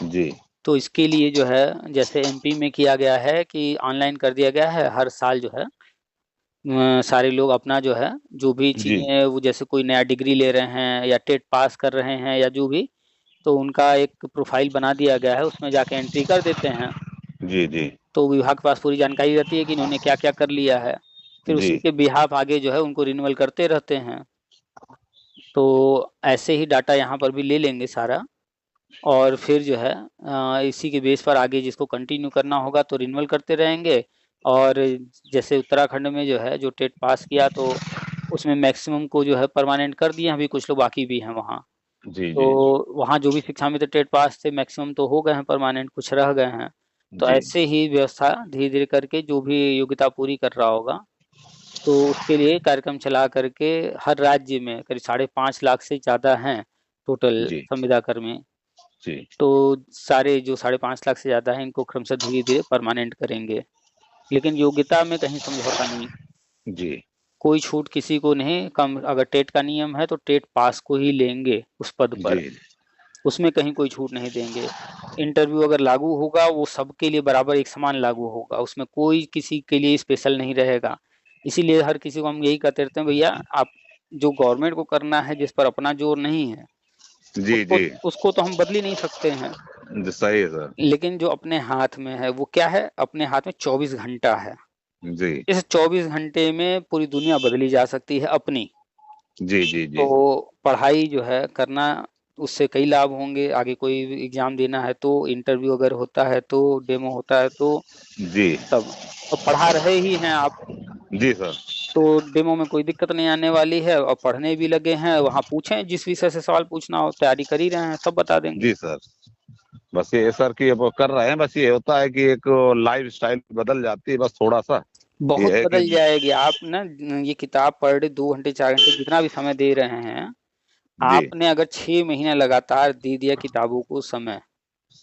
जी। तो इसके लिए जो है जैसे एमपी में किया गया है कि ऑनलाइन कर दिया गया है, हर साल जो है सारे लोग अपना जो है, जो भी जी। चीज़ें वो जैसे कोई नया डिग्री ले रहे हैं या टेट पास कर रहे हैं या जो भी, तो उनका एक प्रोफ़ाइल बना दिया गया है, उसमें जाके एंट्री कर देते हैं। जी, जी। तो विभाग के पास पूरी जानकारी रहती है कि इन्होंने क्या-क्या कर लिया है। फिर जी। उसी के बिहाफ़ आगे जो है उनको रिन्यूअल करते रहते हैं। तो ऐसे ही डाटा यहाँ पर भी ले लेंगे सारा और फिर जो है इसी के बेस पर आगे जिसको कंटिन्यू करना होगा तो रिन्यूअल करते रहेंगे। और जैसे उत्तराखंड में जो है, जो टेट पास किया तो उसमें मैक्सिमम को जो है परमानेंट कर दिए हैं, अभी कुछ लोग बाकी भी हैं वहाँ। जी, तो जी। वहाँ जो भी शिक्षा मित्र टेट पास थे मैक्सिमम तो हो गए हैं परमानेंट, कुछ रह गए हैं। तो जी। ऐसे ही व्यवस्था धीरे-धीरे करके जो भी योग्यता पूरी कर रहा होगा, तो उसके लिए कार्यक्रम चला करके हर राज्य में करीब 5.5 लाख से ज़्यादा हैं टोटल जी। संविदा कर्मी। जी। तो सारे जो 5.5 लाख से ज़्यादा हैं इनको क्रमशः धीरे-धीरे परमानेंट करेंगे। लेकिन योग्यता में कहीं समझौता नहीं, जी। कोई छूट किसी को नहीं। कम अगर टेट का नियम है तो टेट पास को ही लेंगे उस पद पर, जी। उसमें कहीं कोई छूट नहीं देंगे। इंटरव्यू अगर लागू होगा वो सबके लिए बराबर एक समान लागू होगा, उसमें कोई किसी के लिए स्पेशल नहीं रहेगा। इसीलिए हर किसी को हम यही कहते रहते हैं, भैया आप जो गवर्नमेंट को करना है, जिस पर अपना जोर नहीं है, जी, उसको जी। उसको तो हम बदल ही नहीं सकते हैं। सही है सर। लेकिन जो अपने हाथ में है वो क्या है? अपने हाथ में 24 घंटा है। जी। इस 24 घंटे में पूरी दुनिया बदली जा सकती है अपनी। जी, जी, जी। तो पढ़ाई जो है करना, उससे कई लाभ होंगे। आगे कोई एग्ज़ाम देना है तो, इंटरव्यू अगर होता है तो, डेमो होता है तो, जी। सब। और पढ़ा रहे ही हैं आप, जी सर। तो डेमो में कोई दिक्कत नहीं आने वाली है। और पढ़ने भी लगे हैं, वहाँ पूछें जिस विषय से सवाल पूछना हो, तैयारी कर ही रहे हैं, सब बता देंगे। जी सर। बस ये सर कि अब कर रहे हैं, बस ये होता है कि एक लाइफ़स्टाइल बदल जाती है, बस थोड़ा-सा बहुत ये है कि बदल जाएगी। आप ना ये किताब पढ़ रहे 2 घंटे, 4 घंटे जितना भी समय दे रहे हैं, जी। आपने अगर 6 महीने लगातार दे दिया किताबों को समय,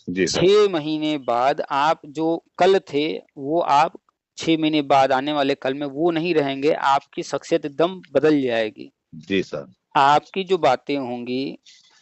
जी सर। 6 महीने बाद आप जो कल थे, वो आप 6 महीने बाद आने वाले कल में वो नहीं रहेंगे, आपकी शख्सियत एकदम बदल जाएगी। जी सर। आपकी जो बातें होंगी,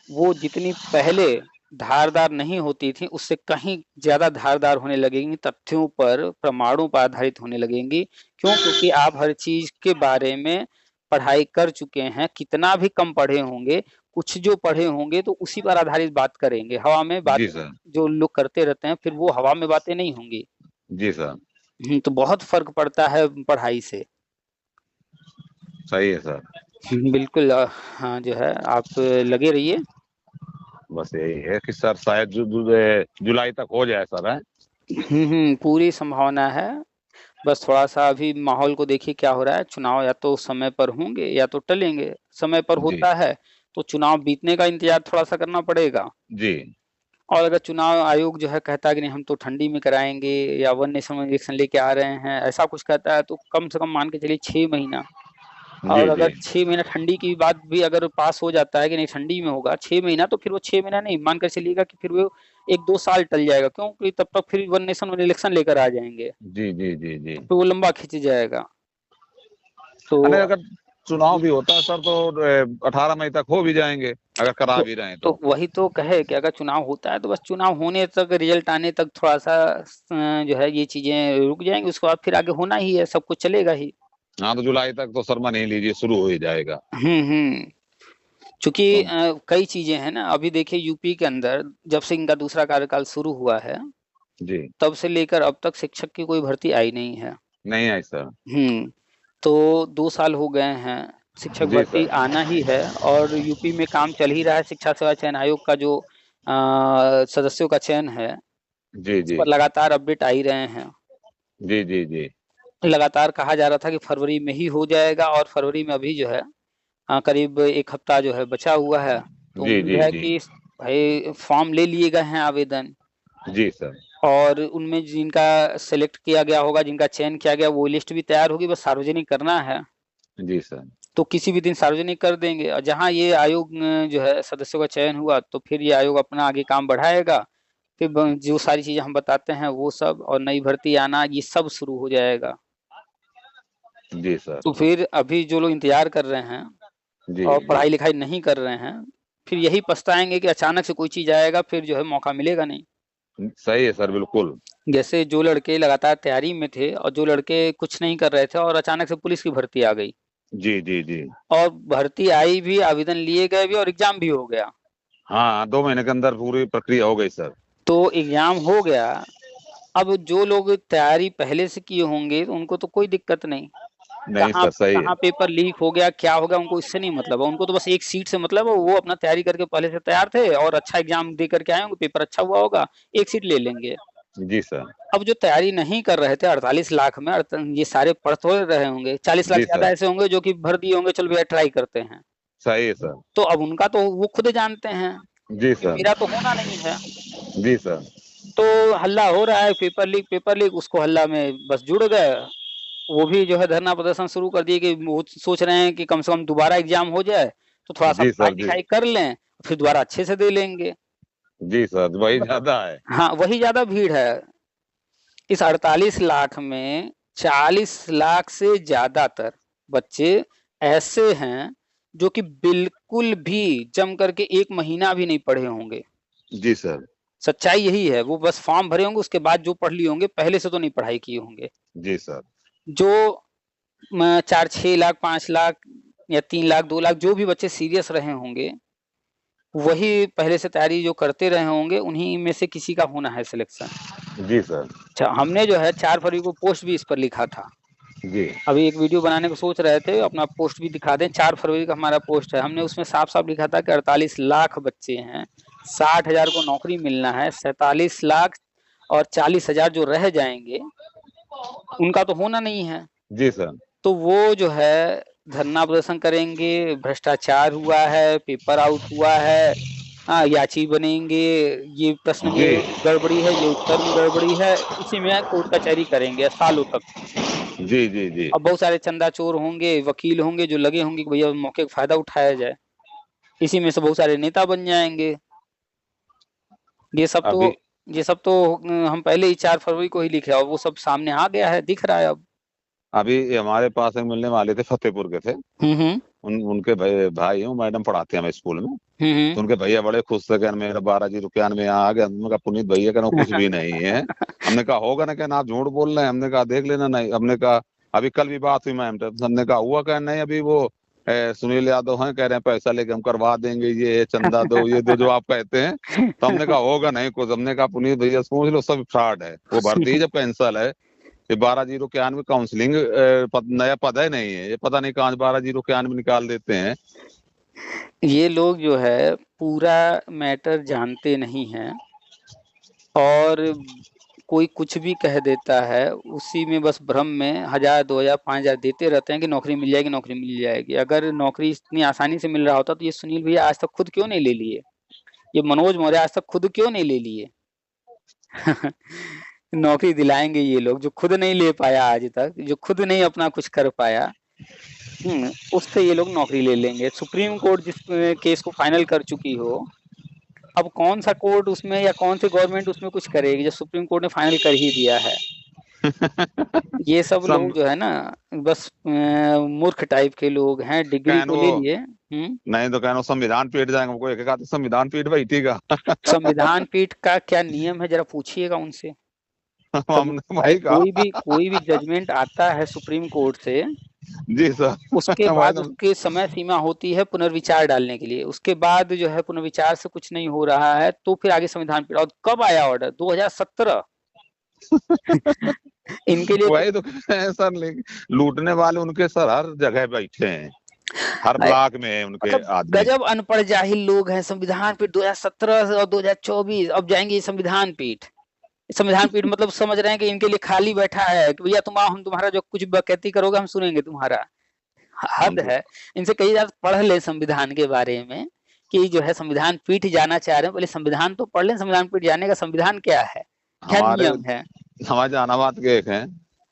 वो जितनी पहले धारदार नहीं होती थी, उससे कहीं ज़्यादा धारदार होने लगेंगी, तथ्यों पर, प्रमाणों पर आधारित होने लगेंगी। क्यों? क्योंकि आप हर चीज़ के बारे में पढ़ाई कर चुके हैं, कितना भी कम पढ़े होंगे, कुछ जो पढ़े होंगे तो उसी पर आधारित बात करेंगे। हवा में बात जी सर। जो लोग करते रहते हैं, फिर वो हवा में बातें नहीं होंगी। जी सर। तो बहुत फ़र्क पड़ता है पढ़ाई से। सही है सर। बिल्कुल हाँ, जो है आप लगे रहिए। बस यही है कि सर शायद जुलाई तक हो जाए सर, है? पूरी संभावना है। बस थोड़ा-सा अभी माहौल को देखिए क्या हो रहा है, चुनाव या तो समय पर होंगे या तो टलेंगे। समय पर जी। होता है, तो चुनाव बीतने का इंतज़ार थोड़ा-सा करना पड़ेगा। जी। और अगर चुनाव आयोग जो है कहता है कि नहीं हम तो ठंडी में कराएँगे या वन नेशन वन इलेक्शन लेके आ रहे हैं, ऐसा कुछ कहता है तो कम से कम मान के चलिए 6 महीना। और जी। अगर जी। 6 महीना ठंडी की बात भी अगर पास हो जाता है कि नहीं ठंडी में होगा 6 महीना, तो फिर वो 6 महीना नहीं, मान कर चलिएगा कि फिर वो 1-2 साल टल जाएगा। क्यों? क्योंकि तब तक फिर वन नेशन वन इलेक्शन लेकर आ जाएँगे, जी। जी। जी। जी। तो वो लंबा खिंच जाएगा। तो अरे अगर चुनाव भी होता है सर तो 18 मई तक हो भी जाएंगे, अगर करा भी रहे हैं तो तो। वही तो कहे कि अगर चुनाव होता है तो बस चुनाव होने तक, रिजल्ट आने तक थोड़ा-सा जो है ये चीज़ें रुक जाएँगी, उसके बाद फिर आगे होना ही है, सब कुछ चलेगा ही। हाँ, तो जुलाई तक तो सर मान ही लीजिए शुरू हो ही जाएगा। चूँकि तो कई चीज़ें हैं ना, अभी देखिए यूपी के अंदर जब से इनका दूसरा कार्यकाल शुरू हुआ है, जी। तब से लेकर अब तक शिक्षक की कोई भर्ती आई नहीं है। नहीं आई सर। तो 2 साल हो गए हैं, शिक्षक जी भर्ती सर। आना ही है और यूपी में काम चल ही रहा है। शिक्षा सेवा चयन आयोग का जो सदस्यों का चयन है, जी। इस जी। पर लगातार अपडेट आ ही रहे हैं। जी। जी। जी। लगातार कहा जा रहा था कि फरवरी में ही हो जाएगा और फरवरी में अभी जो है करीब 1 हफ्ता जो है बचा हुआ है। तो जी। उम्मीद जी। है जी। कि भाई फॉर्म ले लिए गए हैं आवेदन, जी सर। और उनमें जिनका सेलेक्ट किया गया होगा, जिनका चयन किया गया, वो लिस्ट भी तैयार होगी, बस सार्वजनिक करना है। जी सर। तो किसी भी दिन सार्वजनिक कर देंगे और जहाँ ये आयोग जो है सदस्यों का चयन हुआ, तो फिर ये आयोग अपना आगे काम बढ़ाएगा। फिर जो सारी चीज़ें हम बताते हैं वो सब, और नई भर्ती आना ये सब शुरू हो जाएगा। जी सर। तो फिर अभी जो लोग इंतज़ार कर रहे हैं जी। और जी। पढ़ाई-लिखाई नहीं कर रहे हैं, फिर यही पछताएँगे कि अचानक से कोई चीज़ आएगा, फिर जो है मौका मिलेगा नहीं। सही है सर, बिल्कुल। जैसे जो लड़के लगातार तैयारी में थे और जो लड़के कुछ नहीं कर रहे थे और अचानक से पुलिस की भर्ती आ गई, जी। जी। जी। और भर्ती आई भी, आवेदन लिए गए भी और एग्ज़ाम भी हो गया। हाँ, 2 महीने के अंदर पूरी प्रक्रिया हो गई सर। तो एग्ज़ाम हो गया, अब जो लोग तैयारी पहले से किए होंगे तो उनको तो कोई दिक्कत नहीं। नहीं कहाँ सर, सही है। कहाँ पेपर लीक हो गया, क्या हो गया, उनको इससे नहीं मतलब है। उनको तो बस एक सीट से मतलब है, वो अपना तैयारी करके पहले से तैयार थे और अच्छा एग्ज़ाम दे कर के आए होंगे, पेपर अच्छा हुआ होगा, एक सीट ले लेंगे। जी सर। अब जो तैयारी नहीं कर रहे थे 48 लाख में ये सारे पढ़ थोड़े रहे होंगे, 40 लाख जी से ज़्यादा सर। ऐसे होंगे जो कि भर दिए होंगे, चलो भैया ट्राई करते हैं। सही है सर। तो अब उनका तो वो खुद जानते हैं जी कि सर। मेरा तो होना नहीं है। जी सर। तो हल्ला हो रहा है पेपर लीक, उसको हल्ला में बस जुड़ गए। वो भी जो है धरना प्रदर्शन शुरू कर दिए कि वो सोच रहे हैं कि कम से कम दोबारा एग्ज़ाम हो जाए, तो थोड़ा-सा जी सर। जी। पढ़ाई-लिखाई कर लें, फिर दोबारा अच्छे से दे लेंगे। जी सर, वही मतलब ज़्यादा है। हाँ, वही ज़्यादा भीड़ है। इस 48 लाख में 40 लाख से ज़्यादातर बच्चे ऐसे हैं, जो कि बिल्कुल भी जम करके 1 महीना भी नहीं पढ़े होंगे। जी सर। सच्चाई यही है, वो बस फॉर्म भरे होंगे, उसके बाद जो पढ़ लिए होंगे, पहले से तो नहीं पढ़ाई किए होंगे। जी सर। जो 4-6 लाख, 5 लाख या 3 लाख, 2 लाख जो भी बच्चे सीरियस रहे होंगे, वही पहले से तैयारी जो करते रहे होंगे, उन्हीं में से किसी का होना है सिलेक्शन। जी सर। अच्छा, हमने जो है 4 फरवरी को पोस्ट भी इस पर लिखा था। जी। अभी एक वीडियो बनाने को सोच रहे थे, अपना पोस्ट भी दिखा दें। 4 फरवरी का हमारा पोस्ट है। हमने उसमें साफ-साफ लिखा था कि 48 लाख बच्चे हैं, 60,000 को नौकरी मिलना है, 47 लाख और 40,000 जो रह जाएँगे, उनका तो होना नहीं है। जी सर। तो वो जो है धरना प्रदर्शन करेंगे, भ्रष्टाचार हुआ है, पेपर आउट हुआ है, याची बनेंगे, ये प्रश्न जी। में गड़बड़ी है, ये उत्तर में गड़बड़ी है, इसी में कोर्ट कचहरी करेंगे सालों तक। जी। जी। जी। अब बहुत सारे चंदा चोर होंगे, वकील होंगे जो लगे होंगे कि भैया मौके का फ़ायदा उठाया जाए। इसी में से बहुत सारे नेता बन जाएँगे। ये सब तो अभी ये सब तो हम पहले ही 4 फरवरी को ही लिखे और वो सब सामने आ गया है, दिख रहा है अब। अभी हमारे पास एक मिलने वाले थे, फतेहपुर के थे। हुँ। उनके भाई हैं, वो मैडम पढ़ाते हैं हमें स्कूल में। हुँ। तो उनके भैया बड़े खुश थे, कहने मेरा 12 जी रुपया में यहाँ आ गया। हमने कहा पुनीत भैया कहना कुछ भी नहीं है। हमने कहा होगा ना, कहना आप झूठ बोल रहे हैं। हमने कहा देख लेना। नहीं, हमने कहा अभी कल भी बात हुई मैम, हमने कहा हुआ क्या नहीं, अभी वो सुनील यादव हैं, कह रहे हैं पैसा लेके हम करवा देंगे, ये चंदा दो, ये दो, जो आप कहते हैं। तो हमने कहा होगा नहीं कुछ। हमने कहा पुनीत भैया समझ लो सब फ्रॉड है, वो भर्ती जब कैंसल है, ये 12/091 काउंसलिंग नया पद है नहीं है, ये पता नहीं कहाँ 12/091 निकाल देते हैं। ये लोग जो है पूरा मैटर जानते नहीं हैं और कोई कुछ भी कह देता है, उसी में बस भ्रम में 1000, 2000, 5000 देते रहते हैं कि नौकरी मिल जाएगी, नौकरी मिल जाएगी। अगर नौकरी इतनी आसानी से मिल रहा होता तो ये सुनील भैया आज तक खुद क्यों नहीं ले लिए, ये मनोज मौर्य आज तक खुद क्यों नहीं ले लिए। नौकरी दिलाएंगे ये लोग, जो खुद नहीं ले पाया आज तक, जो खुद नहीं अपना कुछ कर पाया, उससे ये लोग नौकरी ले लेंगे। सुप्रीम कोर्ट जिस केस को फाइनल कर चुकी हो, अब कौन सा कोर्ट उसमें या कौन सी गवर्नमेंट उसमें कुछ करेगी, जो सुप्रीम कोर्ट ने फाइनल कर ही दिया है। ये सब लोग जो है ना बस मूर्ख टाइप के लोग हैं, डिग्री को ले लिए। नहीं तो कहना संविधान पीठ जाएंगे, हमको एक आध संविधान पीठ बैठेगा। संविधान पीठ का क्या नियम है जरा पूछिएगा उनसे। हमने भाई कहा कोई भी जजमेंट आता है सुप्रीम कोर्ट से, जी सर, उसके बाद उसके समय सीमा होती है पुनर्विचार डालने के लिए। उसके बाद जो है पुनर्विचार से कुछ नहीं हो रहा है तो फिर आगे संविधान पीठ। और कब आया ऑर्डर? 2017। इनके लिए वही तो सर, लूटने वाले उनके सर हर जगह बैठे हैं, हर ब्लॉक में है उनके आदमी। गजब अनपढ़ जाहिल लोग हैं। संविधान पीठ 2017 और 2024 अब जाएंगे संविधान पीठ। संविधान पीठ मतलब समझ रहे हैं कि इनके लिए खाली बैठा है कि भैया तुम आओ, हम तुम्हारा जो कुछ बकैती करोगे हम सुनेंगे तुम्हारा। हद है। इनसे कई बार पढ़ ले संविधान के बारे में कि जो है संविधान पीठ जाना चाह रहे हैं, पहले संविधान तो पढ़ लें। संविधान पीठ जाने का संविधान क्या है, क्या नियम है। हमारे जहानाबाद के एक हैं,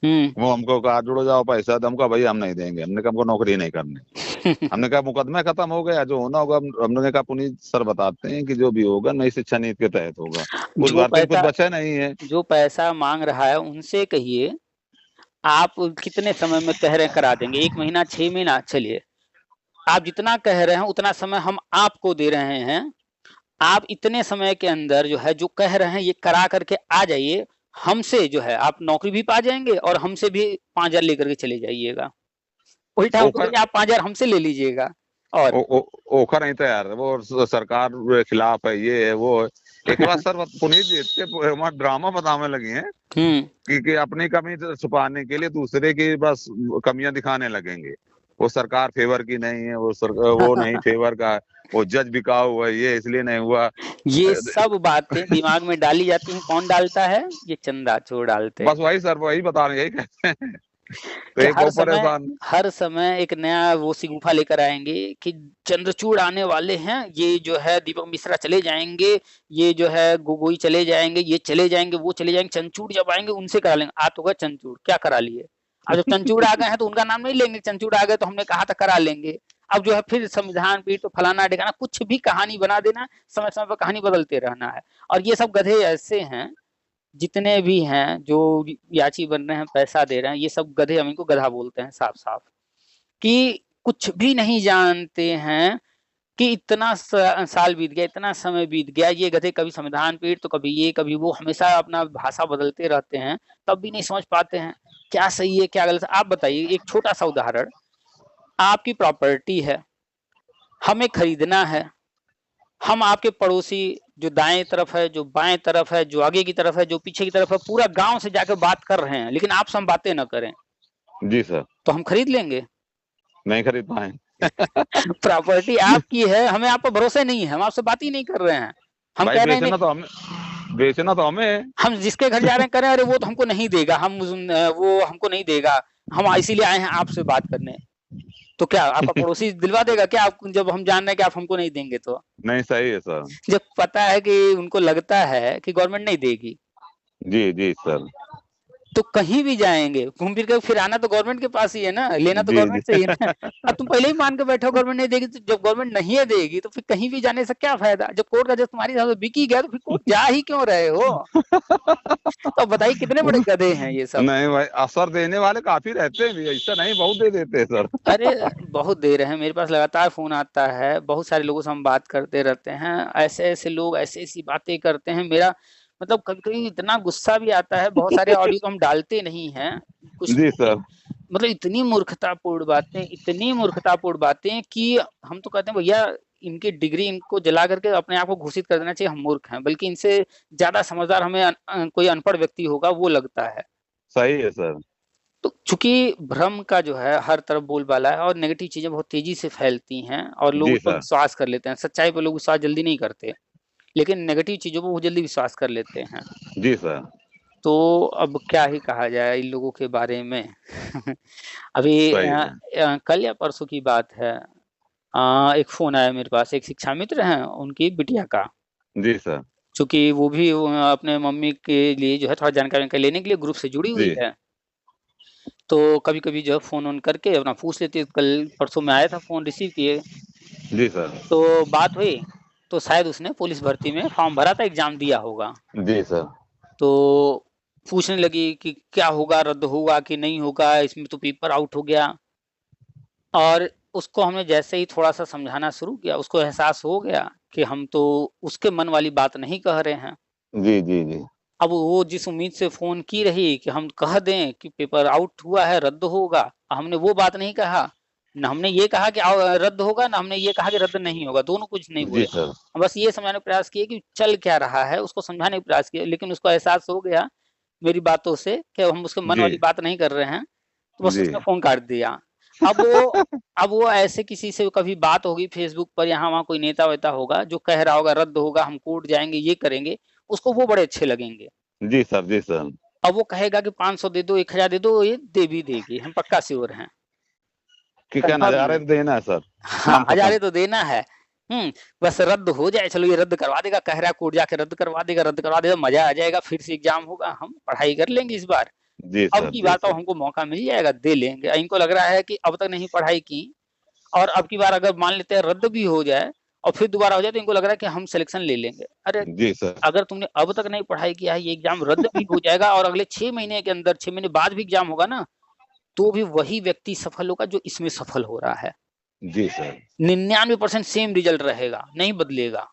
वो हमको कहा जुड़ो जाओ पैसा, तो हमको भैया हम नहीं देंगे। हमने कहा हमको नौकरी नहीं करनी। हमने कहा मुकदमा खत्म हो गया, जो होना होगा। हमने कहा पुनीत सर बताते हैं कि जो भी होगा नई शिक्षा नीति के तहत होगा, कुछ भर्ती कुछ बचा नहीं है। जो पैसा मांग रहा है उनसे कहिए आप कितने समय में कह रहे हैं करा देंगे, 1 महीना, 6 महीना, चलिए आप जितना कह रहे हैं उतना समय हम आपको दे रहे हैं। आप इतने समय के अंदर जो है जो कह रहे हैं ये करा करके आ जाइए, हमसे जो है आप नौकरी भी पा जाएंगे और हमसे भी 5000 लेकर के चले जाइएगा। उल्टा आप 5000 हमसे ले लीजिएगा। और ओखर नहीं था यार, वो सरकार खिलाफ है, ये है वो है। एक बार सर पुनीत जी इतने ड्रामा बताने लगी हैं कि अपनी कमी छुपाने के लिए दूसरे की बस कमियां दिखाने लगेंगे। वो सरकार फेवर की नहीं है, वो नहीं फेवर का, वो जज बिकाऊ हुआ, ये इसलिए नहीं हुआ। ये सब बातें दिमाग में डाली जाती हैं। कौन डालता है? ये चंदा चोर डालते हैं। बस वही सर, वही बता रहे, यही कहते हैं। तो हर समय एक नया वो सिगुफा लेकर आएंगे कि चंद्रचूड़ आने वाले हैं, ये जो है दीपक मिश्रा चले जाएंगे, ये जो है गोगोई चले जाएंगे, ये चले जाएंगे, वो चले जाएंगे, चंद्रचूड़ जब आएंगे उनसे करा लेंगे। आ तो गए चंद्रचूड़, क्या करा लिए? अब जब चंद्रचूड़ आ गए हैं तो उनका नाम नहीं लेंगे। चंद्रचूड़ आ गए तो हमने कहा था करा लेंगे। अब जो है फिर संविधान पीठ तो फलाना ढिकाना, कुछ भी कहानी बना देना, समय समय पर कहानी बदलते रहना है। और ये सब गधे ऐसे हैं, जितने भी हैं जो याची बन रहे हैं, पैसा दे रहे हैं, ये सब गधे, हम इनको गधा बोलते हैं साफ साफ, कि कुछ भी नहीं जानते हैं कि इतना साल बीत गया, इतना समय बीत गया। ये गधे कभी संविधान पीठ तो कभी ये कभी वो, हमेशा अपना भाषा बदलते रहते हैं, तब भी नहीं समझ पाते हैं क्या सही है क्या गलत। आप बताइए, एक छोटा सा उदाहरण, आपकी प्रॉपर्टी है, हमें खरीदना है, हम आपके पड़ोसी जो दाएं तरफ है, जो बाएं तरफ है, जो आगे की तरफ है, जो पीछे की तरफ है, पूरा गांव से जाकर बात कर रहे हैं, लेकिन आपसे हम बातें न करें जी सर, तो हम खरीद लेंगे? नहीं खरीद पाएंगे। प्रॉपर्टी आपकी है, हमें आप पर भरोसा नहीं है, हम आपसे बात ही नहीं कर रहे हैं। हम कह रहे हैं बेचना तो हमें, हम जिसके घर जा रहे हैं करें, अरे वो तो हमको नहीं देगा, वो हमको नहीं देगा, हम इसीलिए आए हैं आपसे बात करने। तो क्या आपका पड़ोसी दिलवा देगा क्या आप, जब हम जान रहे हैं कि आप हमको नहीं देंगे? तो नहीं, सही है सर। जब पता है कि उनको लगता है कि गवर्नमेंट नहीं देगी, जी जी सर, तो कहीं भी जाएंगे घूम फिर के, फिर आना तो गवर्नमेंट के पास ही है ना, लेना तो गवर्नमेंट से ही है ना। अब तुम पहले ही मान के बैठो गवर्नमेंट नहीं देगी, तो जब गवर्नमेंट नहीं देगी तो फिर कहीं भी जाने से क्या फायदा? जब कोर्ट का जब तुम्हारी साथ बिक ही गया तो फिर कोर्ट जा ही क्यों रहे हो? तो बताइए कितने बड़े गधे हैं ये सब। नहीं भाई, असर देने वाले काफी रहते हैं, ऐसा नहीं बहुत दे देते हैं सर। अरे बहुत दे रहे हैं, मेरे पास लगातार फोन आता है, बहुत सारे लोगों से हम बात करते रहते हैं। ऐसे ऐसे लोग ऐसी ऐसी बातें करते हैं, मेरा मतलब कभी कभी इतना गुस्सा भी आता है। बहुत सारे ऑडियो तो हम डालते नहीं हैं, कुछ जी सर, मतलब इतनी मूर्खतापूर्ण बातें कि हम तो कहते हैं भैया इनकी डिग्री इनको जला करके अपने आप को घोषित कर देना चाहिए हम मूर्ख हैं, बल्कि इनसे ज्यादा समझदार हमें कोई अनपढ़ व्यक्ति होगा वो लगता है। सही है सर। तो चूंकि भ्रम का जो है हर तरफ बोलबाला है और नेगेटिव चीजें बहुत तेजी से फैलती हैं और लोग जी उस पर सर। विश्वास कर लेते हैं। सच्चाई पर लोग विश्वास जल्दी नहीं करते, लेकिन नेगेटिव चीजों पर बहुत जल्दी विश्वास कर लेते हैं। जी सर। तो अब क्या ही कहा जाए इन लोगों के बारे में। अभी सही है। कल या परसों की बात है, एक फोन आया मेरे पास, एक शिक्षा मित्र हैं उनकी बिटिया का। जी सर। चूंकि वो भी अपने मम्मी के लिए जो है थोड़ा जानकारी लेने के लिए ग्रुप से जुड़ी हुई जी। है, तो कभी कभी जो है फोन ऑन करके अपना पूछ लेती है। कल परसों में आया था, फोन रिसीव किए जी सर। तो बात हुई, तो शायद उसने पुलिस भर्ती में फॉर्म भरा था, एग्जाम दिया होगा। जी सर। तो पूछने लगी कि क्या होगा, रद्द होगा कि नहीं होगा, इसमें तो पेपर आउट हो गया। और उसको हमने जैसे ही थोड़ा-सा समझाना शुरू किया, उसको एहसास हो गया कि हम तो उसके मन वाली बात नहीं कह रहे हैं। जी, जी, जी। अब वो जिस उम्मीद से फ़ोन की रही कि हम कह दें कि पेपर आउट हुआ है, रद्द होगा, हमने वो बात नहीं कहा। ना हमने ये कहा कि रद्द होगा, ना हमने ये कहा कि रद्द नहीं होगा, दोनों कुछ नहीं जी बोले। सर। हम बस ये समझाने का प्रयास किए कि चल क्या रहा है, उसको समझाने का प्रयास किए, लेकिन उसको एहसास हो गया मेरी बातों से कि हम उसके मन जी, वाली बात नहीं कर रहे हैं, तो बस जी। उसने फ़ोन काट दिया। अब वो अब वो ऐसे किसी से कभी बात होगी फ़ेसबुक पर, यहाँ-वहाँ कोई नेता-वेता होगा जो कह रहा होगा रद्द होगा, हम कोर्ट जाएँगे, ये करेंगे, उसको वो बड़े अच्छे लगेंगे। जी सर, जी सर। अब वो कहेगा कि 500 दे दो, 1000 दे दो, ये दे भी देगी, हम पक्का श्योर हैं, कि क्या कन्फर्म नज़ारे है। तो देना है सर, हाँ, काम खत्म। हज़ारे तो देना है। बस रद्द हो जाए, चलो ये रद्द करवा देगा, कह रहा है कोर्ट जाके रद्द करवा देगा, मज़ा आ जाएगा, फिर से एग्ज़ाम होगा, हम पढ़ाई कर लेंगे इस बार। जी अब सर, की जी बार तो सर। हमको मौका मिल जाएगा, दे लेंगे। इनको लग रहा है कि अब तक नहीं पढ़ाई की और अब की बार अगर मान लेते हैं रद्द भी हो जाए और फिर दोबारा हो जाए, तो इनको लग रहा है कि हम सिलेक्शन ले लेंगे। अरे! जी सर। अगर तुमने अब तक नहीं पढ़ाई किया है, ये एग्ज़ाम रद्द भी हो जाएगा और अगले 6 महीने के अंदर, 6 महीने बाद भी एग्ज़ाम होगा ना, तो भी वही व्यक्ति सफल होगा जो इसमें सफल हो रहा है। जी सर। 99% सेम रिज़ल्ट रहेगा, नहीं बदलेगा।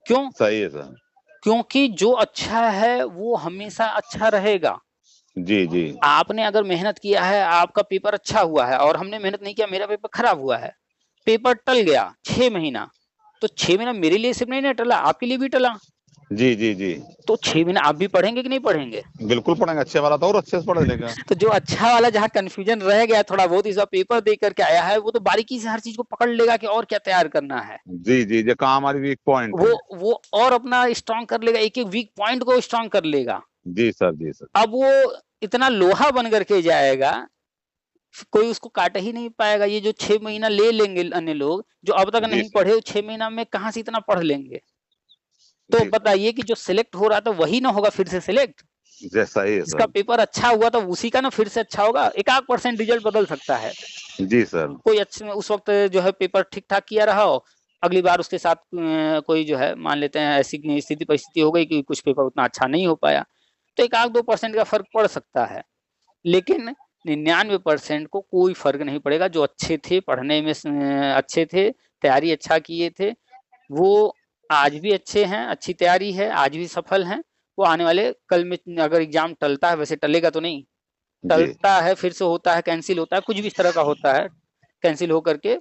क्यों? सही है सर। क्योंकि जो अच्छा है, वो हमेशा अच्छा रहेगा। जी, जी। आपने अगर मेहनत किया है, आपका पेपर अच्छा हुआ है और हमने मेहनत नहीं किया, मेरा पेपर खराब हुआ है। पेपर टल गया 6 महीना, तो 6 महीना मेरे लिए सिर्फ़ नहीं ना टला, आपके लिए भी टला। जी, जी, जी। तो 6 महीना आप भी पढ़ेंगे कि नहीं पढ़ेंगे? बिल्कुल पढ़ेंगे, अच्छे वाला तो और अच्छे से पढ़ लेगा। तो जो अच्छा वाला जहाँ कन्फ्यूज़न रह गया थोड़ा बहुत, इस बार पेपर दे कर के आया है, वो तो बारीकी से हर चीज़ को पकड़ लेगा कि और क्या तैयार करना है। जी, जी, ये कहाँ हमारी वीक पॉइंट वो है। वो और अपना स्ट्रॉन्ग कर लेगा, एक-एक वीक पॉइंट को स्ट्रॉन्ग कर लेगा। जी सर, जी सर। अब वो इतना लोहा बन कर के जाएगा, कोई उसको काट ही नहीं पाएगा। ये जो 6 महीना ले लेंगे अन्य लोग, जो अब तक जी नहीं सर। पढ़े, वो 6 महीना में कहाँ से इतना पढ़ लेंगे? तो जी सर। बताइए कि जो सेलेक्ट हो रहा था, वही ना होगा फिर से सेलेक्ट? जी सही है जिसका सर। पेपर अच्छा हुआ था, उसी का ना फिर से अच्छा होगा। एकाध परसेंट रिज़ल्ट बदल सकता है। जी सर। कोई अच्छे उस वक़्त जो है पेपर ठीक-ठाक किया रहा हो, अगली बार उसके साथ कोई जो है मान लेते हैं ऐसी स्थिति परिस्थिति हो गई कि कुछ पेपर उतना अच्छा नहीं हो पाया, तो 1 आध 2% का फ़र्क पड़ सकता है। लेकिन 99% को कोई फ़र्क नहीं पड़ेगा। जो अच्छे थे, पढ़ने में अच्छे थे, तैयारी अच्छा किए थे, वो आज भी अच्छे हैं, अच्छी तैयारी है, आज भी सफल हैं। वो आने वाले कल में अगर एग्ज़ाम टलता है, वैसे टलेगा तो नहीं, जी। टलता है, फिर से होता है, कैंसल होता है, कुछ भी इस तरह का होता है, कैंसल हो करके,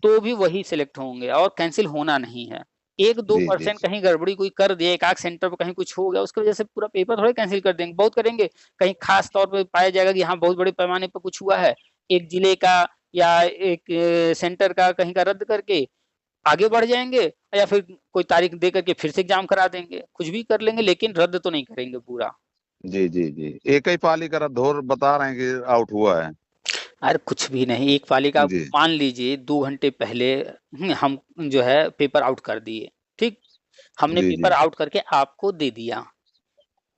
तो भी वही सेलेक्ट होंगे और कैंसल होना नहीं है। जी, जी। 1-2% कहीं गड़बड़ी कोई कर दिया, एक आध सेंटर पे कहीं कुछ हो गया, उसकी वजह से पूरा पेपर थोड़ी कैंसल कर देंगे, बहुत करेंगे। कहीं खास तौर पे पाया जाएगा कि हाँ, बहुत बड़े पैमाने पे कुछ हुआ है, एक जिले का या एक सेंटर का कहीं का रद्द करके आगे बढ़ जाएँगे या फिर कोई तारीख दे करके फिर से एग्ज़ाम करा देंगे। कुछ भी कर लेंगे लेकिन रद्द तो नहीं करेंगे पूरा। जी, जी, जी। एक ही पाली का रद्द बता रहे हैं कि आउट हुआ है। अरे कुछ भी नहीं, एक पालिका जी। मान लीजिए 2 घंटे पहले हम जो है पेपर आउट कर दिए, ठीक? हमने जी, पेपर जी। आउट करके आपको दे दिया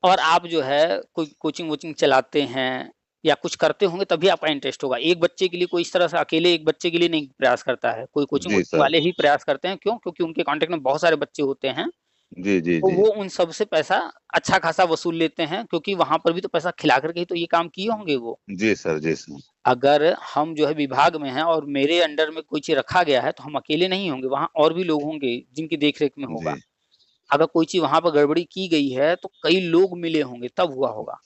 और आप जो है कोई कोचिंग-वोचिंग चलाते हैं या कुछ करते होंगे तभी आपका इंटरेस्ट होगा। एक बच्चे के लिए कोई इस तरह से अकेले एक बच्चे के लिए नहीं प्रयास करता है, कोई जी कोचिंग-वोचिंग सर। वाले ही प्रयास करते हैं, क्यों? क्योंकि उनके कॉन्टैक्ट में बहुत सारे बच्चे होते हैं, जी, जी, तो जी। वो उन सब से पैसा अच्छा खासा वसूल लेते हैं क्योंकि वहाँ पर भी तो पैसा खिला कर के ही तो ये काम किए होंगे वो। जी सर, जी सर। अगर हम जो है विभाग में हैं और मेरे अंडर में कोई चीज़ रखा गया है, तो हम अकेले नहीं होंगे, वहाँ और भी लोग होंगे जिनकी देख-रेख में होगा। जी। अगर कोई चीज़ वहाँ पर गड़बड़ी की गई है, तो कई लोग मिले होंगे तब हुआ होगा।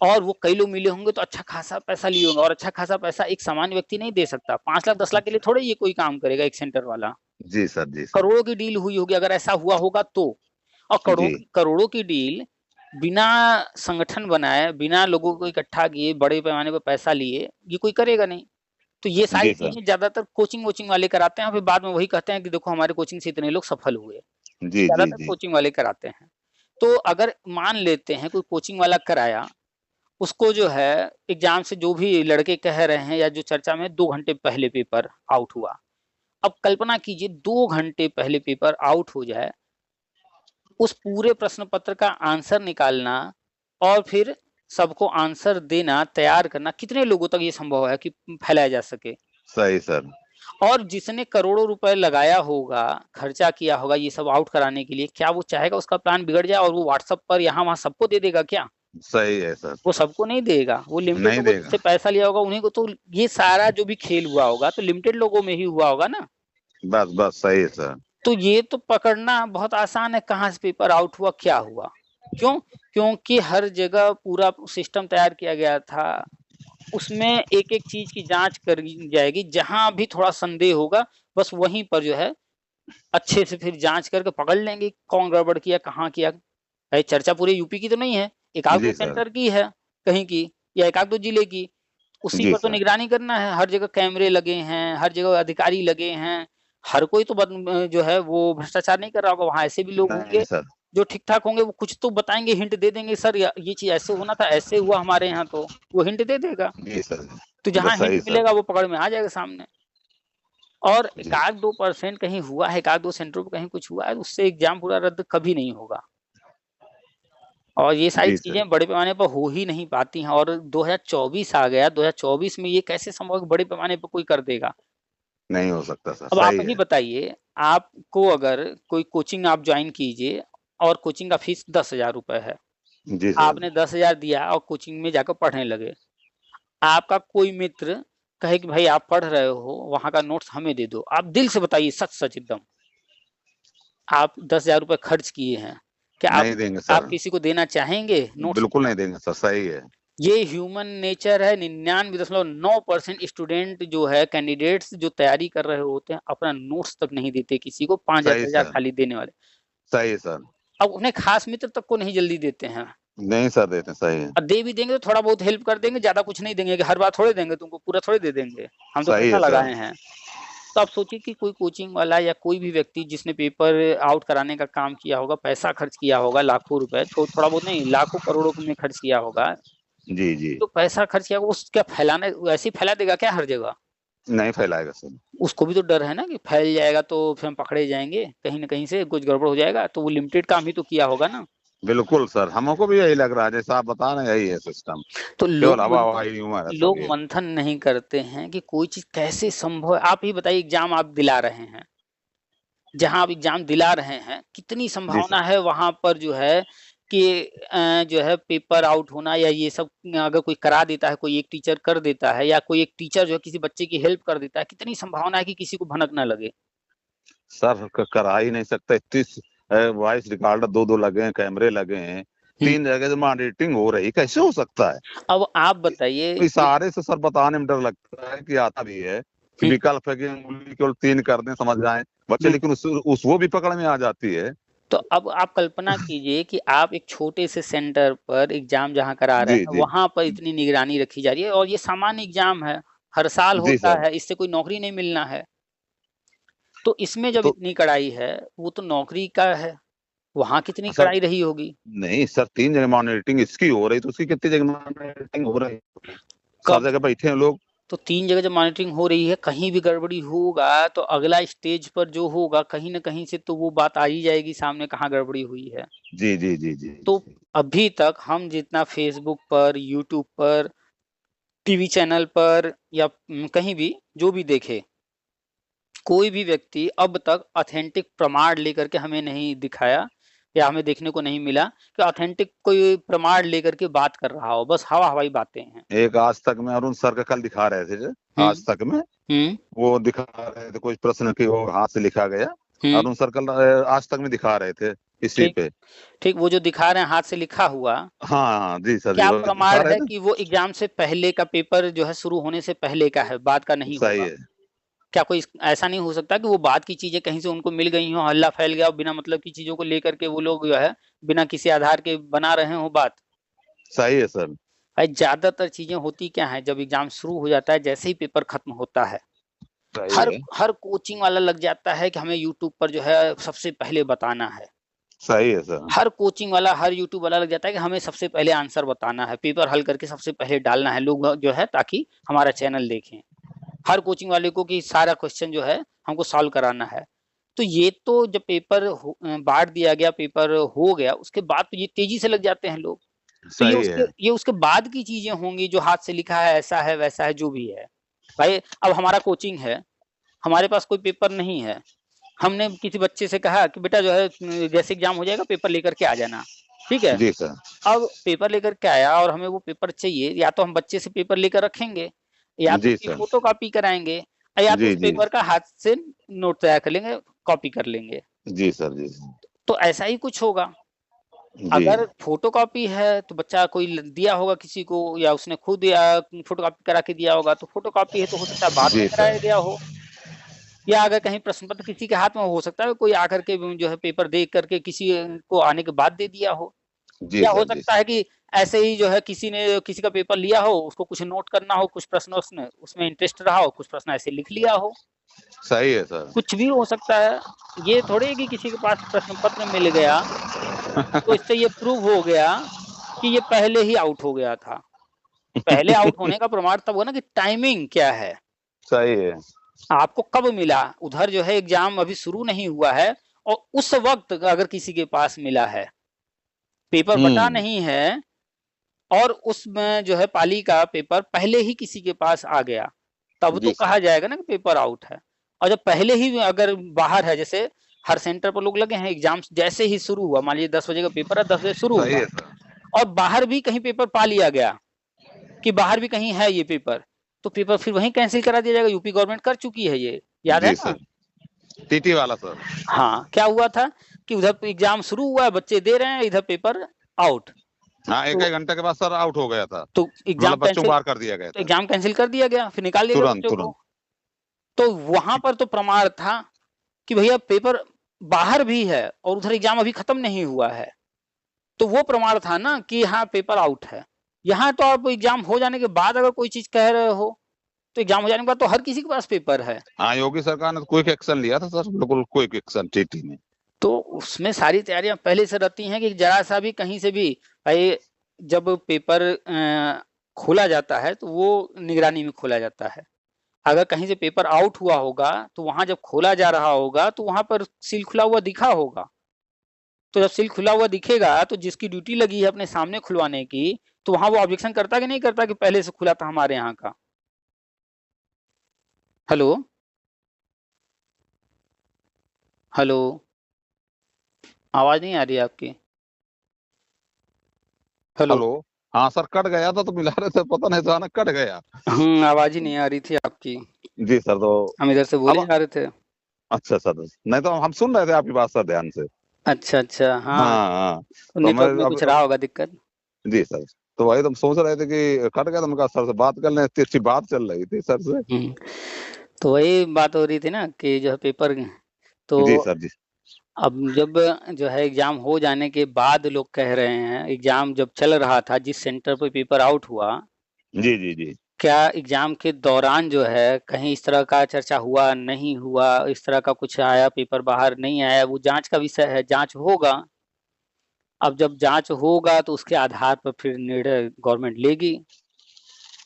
और वो कई लोग मिले होंगे तो अच्छा खासा पैसा लिए होंगे, और अच्छा खासा पैसा एक सामान्य व्यक्ति नहीं दे सकता। 5 लाख 10 लाख के लिए थोड़े ये कोई काम करेगा एक सेंटर वाला। जी सर, जी सर। करोड़ों की डील हुई होगी अगर ऐसा हुआ होगा तो। और जी, करोड़ों की डील बिना संगठन बनाए, बिना लोगों को इकट्ठा किए, बड़े पैमाने पर पैसा लिए, ये कोई करेगा नहीं। तो ये सारी जी सर। चीजें ज्यादातर कोचिंग वोचिंग वाले कराते हैं, और फिर बाद में वही कहते हैं कि देखो हमारे कोचिंग से इतने लोग सफल हुए। जी, जी, ज्यादातर जी। कोचिंग वाले कराते हैं। तो अगर मान लेते हैं कोई कोचिंग वाला कराया, उसको जो है एग्जाम से जो भी लड़के कह रहे हैं या जो चर्चा में 2 घंटे पहले पेपर आउट हुआ। अब कल्पना कीजिए 2 घंटे पहले पेपर आउट हो जाए, उस पूरे प्रश्न पत्र का आंसर निकालना और फिर सबको आंसर देना, तैयार करना, कितने लोगों तक ये संभव है कि फैलाया जा सके? सही सर। और जिसने करोड़ों रुपए लगाया होगा, खर्चा किया होगा ये सब आउट कराने के लिए, क्या वो चाहेगा उसका प्लान बिगड़ जाए और वो व्हाट्सएप पर यहाँ वहाँ सबको दे देगा क्या? सही है सर। वो सबको नहीं देगा, वो लिमिटेड नहीं लोगों देगा। से पैसा लिया होगा उन्हीं को। तो ये सारा जो भी खेल हुआ होगा तो लिमिटेड लोगों में ही हुआ होगा ना। बस, बस सही है सर। तो ये तो पकड़ना बहुत आसान है, कहाँ से पेपर आउट हुआ, क्या हुआ? क्यों? क्योंकि हर जगह पूरा सिस्टम तैयार किया गया था। उसमें एक-एक चीज की जांच करी जाएगी, जहां भी थोड़ा संदेह होगा बस वहीं पर जो है अच्छे से फिर जांच करके पकड़ लेंगे कौन गड़बड़ किया, कहाँ किया। भाई चर्चा पूरे यूपी की तो नहीं है, एक आध दो जी सर। सेंटर की है कहीं की, या एक आध दो जिले की। उसी जी पर तो सर। निगरानी करना है। हर जगह कैमरे लगे हैं, हर जगह अधिकारी लगे हैं। हर कोई तो जो है वो भ्रष्टाचार नहीं कर रहा होगा, वहां ऐसे भी लोग नहीं होंगे सर। जो ठीक ठाक होंगे, वो कुछ तो बताएंगे, हिंट दे देंगे, सर ये चीज ऐसे होना था, ऐसे हुआ हमारे यहाँ, तो वो हिंट दे देगा। जी सर। तो बस जहां हिंट सही सर। मिलेगा वो पकड़ में आ जाएगा सामने। और जी। 1-2% कहीं हुआ है, 1-2 सेंटरों पे कहीं कुछ हुआ है, उससे एग्जाम पूरा रद्द कभी नहीं होगा। और ये सारी जी सर। चीजें बड़े पैमाने पर हो ही नहीं पाती हैं। और 2024 आ गया, 2024 में ये कैसे संभव है कि बड़े पैमाने पर कोई कर देगा? नहीं हो सकता सर, अब आप सही ही है। बताइए, आपको अगर कोई कोचिंग आप ज्वाइन कीजिए और कोचिंग का फीस 10,000 रुपए है। जी सर। आपने 10,000 दिया और कोचिंग में जाकर पढ़ने लगे। आपका कोई मित्र कहे कि भाई आप पढ़ रहे हो, वहाँ का नोट्स हमें दे दो। आप दिल से बताइए सच-सच एकदम, आप 10,000 रुपए खर्च किए हैं। क्या नहीं देंगे आप सर। किसी को देना चाहेंगे नोट्स? बिल्कुल नहीं देंगे सर, सही है। ये ह्यूमन नेचर है। 99.9% स्टूडेंट जो है, कैंडिडेट्स जो तैयारी कर रहे होते हैं, अपना नोट्स तक नहीं देते किसी को, 5,000 सही 10,000 सर। खाली देने वाले। सही है सर। अब उन्हें खास मित्र तक को नहीं जल्दी देते हैं। नहीं सर देते, सही है। और दे भी देंगे तो थोड़ा बहुत हेल्प कर देंगे, ज़्यादा कुछ नहीं देंगे कि हर बार थोड़े देंगे तुमको, पूरा थोड़े दे देंगे। हम तो सही पैसा है सर। लगाए हैं। तो आप सोचिए कि कोई कोचिंग वाला या कोई भी व्यक्ति जिसने पेपर आउट कराने का काम किया होगा, पैसा खर्च किया होगा लाखों रुपए, थोड़ा बहुत नहीं, लाखों करोड़ों में खर्च किया होगा। जी, जी। तो पैसा खर्च किया होगा, उस क्या फैलाना वैसे ही फैला देगा क्या हर जगह? नहीं फैलाएगा सर। उसको भी तो डर है ना कि फैल जाएगा तो फिर हम पकड़े जाएँगे, कहीं न कहीं से कुछ गड़बड़ हो जाएगा, तो वो लिमिटेड काम ही तो किया होगा ना। बिल्कुल सर, हमको भी यही लग रहा है, जैसा आप बता रहे हैं यही है सिस्टम। तो केवल हवा-हवाई ह्यूमर है सब लोग ये। मंथन नहीं करते हैं कि कोई चीज़ कैसे संभव है। आप ही बताइए, एग्ज़ाम आप दिला रहे हैं, जहाँ आप एग्ज़ाम दिला रहे हैं, कितनी जी सर। संभावना है वहाँ पर जो है कि जो है पेपर आउट होना या ये सब अगर कोई करा देता है, कोई एक टीचर कर देता है या कोई एक टीचर जो है किसी बच्चे की हेल्प कर देता है, कितनी संभावना है कि किसी को भनक ना लगे? सर करा ही नहीं सकता, 31 वॉइस रिकॉर्डर 2-2 लगे हैं, कैमरे लगे हैं, हुँ। 3 जगह से मॉनिटरिंग हो रही, कैसे हो सकता है? अब आप बताइए तो इशारे से सर बताने में डर लगता है कि आता भी है कि हुँ, विकल्प है कि उंगली केवल 3 कर दें, समझ जाएँ बच्चे, हुँ। लेकिन उस वो भी पकड़ में आ जाती है। तो अब आप कल्पना कीजिए कि आप एक छोटे से सेंटर पर एग्ज़ाम जहाँ करा रहे जी, हैं, जी। वहाँ पर इतनी निगरानी रखी जा रही है और ये सामान्य एग्ज़ाम है, हर साल जी होता सर। है, इससे कोई नौकरी नहीं मिलना है। तो इसमें जब तो इतनी कड़ाई है, वो तो नौकरी का है, वहाँ कितनी सर कड़ाई रही होगी? नहीं सर, 3 जगह मॉनिटरिंग इसकी हो रही, तो उसकी कितनी जगह मॉनिटरिंग हो रही? सब कब जगह बैठे हैं लोग। तो 3 जगह जब मॉनिटरिंग हो रही है, कहीं भी गड़बड़ी होगा तो अगला स्टेज पर जो होगा, कहीं न कहीं से तो वो बात आ ही जाएगी सामने, कहाँ गड़बड़ी हुई है। जी, जी, जी, जी, तो जी। अभी तक हम जितना फ़ेसबुक पर, यूट्यूब पर, टीवी चैनल पर या कहीं भी जो भी देखे, कोई भी व्यक्ति अब तक ऑथेंटिक प्रमाण लेकर के हमें नहीं दिखाया या हमें देखने को नहीं मिला कि ऑथेंटिक कोई प्रमाण लेकर के बात कर रहा हो, बस हवा-हवाई बातें हैं। एक आज तक में अरुण सर का कल दिखा रहे थे, हुँ, आज तक में हुँ, वो दिखा रहे थे, कुछ प्रश्न की वो हाथ से लिखा गया। हुँ, अरुण सर कल आज तक में दिखा रहे थे। इसी ठीक पे। ठीक, वो जो दिखा रहे हैं हाथ से लिखा हुआ, हाँ हाँ जी सर जी, क्या वो दिखा प्रमाण रहे है थे। कि वो एग्जाम से पहले का पेपर जो है शुरू होने से पहले का है, बाद का नहीं सही होगा? है। क्या कोई ऐसा नहीं हो सकता कि वो बाद की चीजें कहीं से उनको मिल गई हो, हल्ला फैल गया हो, बिना मतलब की चीजों को लेकर के वो लोग जो है बिना किसी आधार के बना रहे हो बात? सही है सर। भाई ज्यादातर चीजें होती क्या है, जब एग्जाम शुरू हो जाता है, जैसे ही पेपर खत्म होता है, सही हर है। हर कोचिंग वाला लग जाता है कि हमें यूट्यूब पर जो है सबसे पहले बताना है। सही है सर। हर कोचिंग वाला, हर यूट्यूब वाला लग जाता है कि हमें सबसे पहले आंसर बताना है, पेपर हल करके सबसे पहले डालना है लोग जो है, ताकि हमारा चैनल देखें। हर कोचिंग वाले को कि सारा क्वेश्चन जो है हमको सॉल्व कराना है। तो ये तो जब पेपर बांट दिया गया, पेपर हो गया, उसके बाद तो ये तेजी से लग जाते हैं लोग। तो सही है। ये उसके बाद की चीजें होंगी जो हाथ से लिखा है, ऐसा है वैसा है जो भी है। भाई अब हमारा कोचिंग है, हमारे पास कोई पेपर नहीं है, हमने किसी बच्चे से कहा कि बेटा जो है जैसे एग्जाम हो जाएगा पेपर लेकर के आ जाना, ठीक है? जी सर। अब पेपर लेकर के आया और हमें वो पेपर चाहिए, या तो हम बच्चे से पेपर लेकर रखेंगे, या तो जी उसकी सर। फोटो कॉपी कराएंगे, या तो जी उस जी। पेपर का हाथ से नोट तैयार कर लेंगे, कॉपी कर लेंगे। जी सर जी। तो ऐसा ही कुछ होगा। जी अगर फोटो कॉपी है तो बच्चा कोई दिया होगा किसी को, या उसने खुद या फोटो कॉपी करा के दिया होगा। तो फोटो कॉपी है तो हो सकता है बाद में जी कराया सर। गया हो, या अगर कहीं प्रश्न पत्र किसी के हाथ में हो सकता है कोई आकर के जो है पेपर देख करके किसी को आने के बाद दे दिया हो, जी या हो सर। जी सकता है कि ऐसे ही जो है किसी ने किसी का पेपर लिया हो, उसको कुछ नोट करना हो, कुछ प्रश्न उसने उसमें इंटरेस्ट रहा हो, कुछ प्रश्न ऐसे लिख लिया हो, सही है सर। कुछ भी हो सकता है। ये थोड़ी है कि किसी के पास प्रश्न पत्र मिल गया तो इससे ये प्रूव हो गया कि ये पहले ही आउट हो गया था। पहले आउट होने का प्रमाण तब हुआ ना कि टाइमिंग क्या है, सही है। आपको कब मिला। उधर जो है एग्जाम अभी शुरू नहीं हुआ है, और उस वक्त अगर किसी के पास मिला है, पेपर बटा हम्म। नहीं है, और उसमें जो है पाली का पेपर पहले ही किसी के पास आ गया, तब तो जी सर। कहा जाएगा ना कि पेपर आउट है। और जब पहले ही अगर बाहर है, जैसे हर सेंटर पर लोग लगे हैं, एग्जाम जैसे ही शुरू हुआ, मान लीजिए 10 बजे का पेपर है, 10 बजे शुरू सही हुआ, है सर। और बाहर भी कहीं पेपर पा लिया गया कि बाहर भी कहीं है ये पेपर, तो पेपर फिर वहीं कैंसिल करा दिया जाएगा। यूपी गवर्नमेंट कर चुकी है ये, याद है जी ना? सर। टीटी वाला सर। हाँ, क्या हुआ था कि उधर एग्जाम शुरू हुआ है, बच्चे दे रहे हैं, इधर पेपर आउट। हाँ, एक तो एक घंटे के बाद सर आउट हो गया था। तो एग्जाम मतलब बच्चों को कैंसिल, बाहर कर दिया गया तो था। एग्जाम कैंसिल कर दिया गया, फिर निकाल दिया गया तुरंत बच्चों को। तुरंत। तो वहां पर तो प्रमाण था कि भैया पेपर बाहर भी है और उधर एग्जाम अभी खत्म नहीं हुआ है, तो वो प्रमाण था ना कि हाँ पेपर आउट है। यहाँ तो आप एग्जाम हो जाने के बाद अगर कोई चीज कह रहे हो, तो एग्जाम हो जाने के बाद तो हर किसी के पास पेपर है। हाँ, योगी सरकार ने क्विक एक्शन लिया था सर, बिल्कुल क्विक एक्शन टीटी ने। तो उसमें सारी तैयारियां पहले से रहती हैं कि जरा सा भी कहीं से भी भाई, जब पेपर खोला जाता है तो वो निगरानी में खोला जाता है। अगर कहीं से पेपर आउट हुआ होगा तो वहां जब खोला जा रहा होगा तो वहां पर सील खुला हुआ दिखा होगा। तो जब सील खुला हुआ दिखेगा तो जिसकी ड्यूटी लगी है अपने सामने खुलवाने की, तो वहां वो ऑब्जेक्शन करता कि नहीं करता कि पहले से खुला था हमारे यहाँ का? हेलो हेलो, आवाज नहीं आ रही है आपकी? हेलो। हेलो। हाँ सर, कट गया था तो मिला रहे थे, पता नहीं अचानक कट गया। आवाज ही नहीं आ रही थी आपकी, जी सर। तो हम इधर से बोले अब जा रहे थे। अच्छा सर, नहीं तो हम सुन रहे थे आपकी बात सर ध्यान से। अच्छा अच्छा, हाँ, हाँ हाँ। तो तो मैं नेटवर्क में कुछ रहा होगा दिक्कत। जी सर। तो वही तो हम सोच रहे थे कि कट गया, तो मैं कहा सर से बात कर लें, इतनी अच्छी बात चल रही थी सर से। हम्म, तो वही बात हो रही थी ना कि जो है पेपर, तो जी सर जी। अब जब जो है एग्जाम हो जाने के बाद लोग कह रहे हैं, एग्जाम जब चल रहा था, जिस सेंटर पे पेपर आउट हुआ, जी जी जी। क्या एग्जाम के दौरान जो है कहीं इस तरह का चर्चा हुआ, नहीं हुआ, इस तरह का कुछ आया, पेपर बाहर नहीं आया, वो जांच का विषय है, जांच होगा। अब जब जांच होगा तो उसके आधार पर फिर निर्णय गवर्नमेंट लेगी।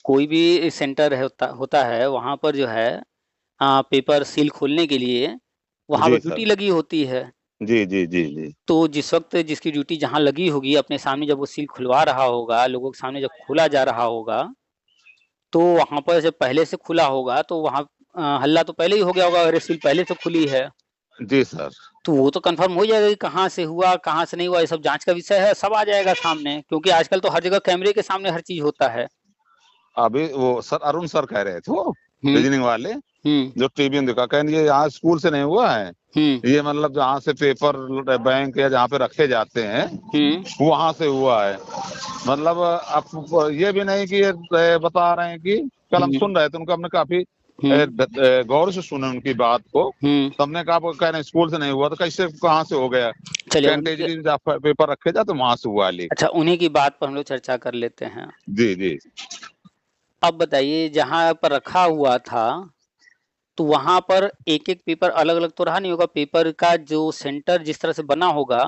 कोई भी सेंटर है, होता है वहां पर जो है पेपर सील खोलने के लिए वहां जी पर ड्यूटी सर। लगी होती है। जी जी जी जी। तो जिस वक्त जिसकी ड्यूटी जहां लगी होगी, अपने सामने जब वो सील खुलवा रहा होगा, लोगों के सामने जब खोला जा रहा होगा, तो वहां पर जब पहले से खुला होगा तो वहां हल्ला तो पहले ही हो गया होगा, अरे सील पहले से खुली है। जी सर। तो वो तो कंफर्म हो जाएगा कि कहाँ से हुआ, कहाँ से नहीं हुआ, ये सब जांच का विषय है, सब आ जाएगा सामने, क्योंकि आजकल तो हर जगह कैमरे के सामने हर चीज होता है। अभी वो सर अरुण सर कह रहे थे वो। रीजनिंग वाले, जो टीवी में दिखा, कहें ये यहाँ स्कूल से नहीं हुआ है, ये मतलब जहाँ से पेपर बैंक या जहाँ पे रखे जाते हैं वहां से हुआ है। मतलब आप ये भी नहीं कि ये बता रहे हैं कि कल हम सुन रहे थे उनका, हमने काफी गौर से सुने उनकी बात को, तो हमने कहा कह रहे स्कूल से नहीं हुआ, तो कैसे कहाँ से हो गया? चलिए पेपर रखे जाते वहां से हुआ लीक। अच्छा, उन्हीं की बात पर हम लोग चर्चा कर लेते हैं। जी जी। अब बताइए, जहां पर रखा हुआ था तो वहां पर एक एक पेपर अलग अलग तो रहा नहीं होगा, पेपर का जो सेंटर जिस तरह से बना होगा,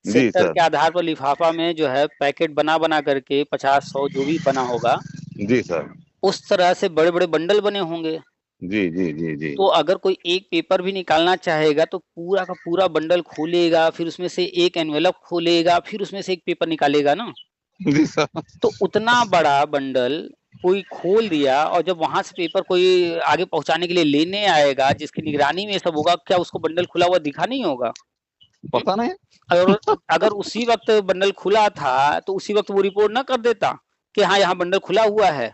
सेंटर के आधार पर लिफाफा में जो है पैकेट बना बना करके 50-100 जो भी बना होगा, जी सर, उस तरह से बड़े बड़े बंडल बने होंगे। जी जी जी जी। तो अगर कोई एक पेपर भी निकालना चाहेगा तो पूरा का पूरा बंडल खोलेगा, फिर उसमें से एक एनवेलप खोलेगा, फिर उसमें से एक पेपर निकालेगा ना। जी सर। तो उतना बड़ा बंडल कोई खोल दिया, और जब वहां से पेपर कोई आगे पहुंचाने के लिए लेने आएगा जिसकी निगरानी में सब होगा, क्या उसको बंडल खुला हुआ दिखा नहीं होगा? पता नहीं। अगर उसी वक्त बंडल खुला था तो उसी वक्त वो रिपोर्ट ना कर देता कि हाँ यहाँ बंडल खुला हुआ है।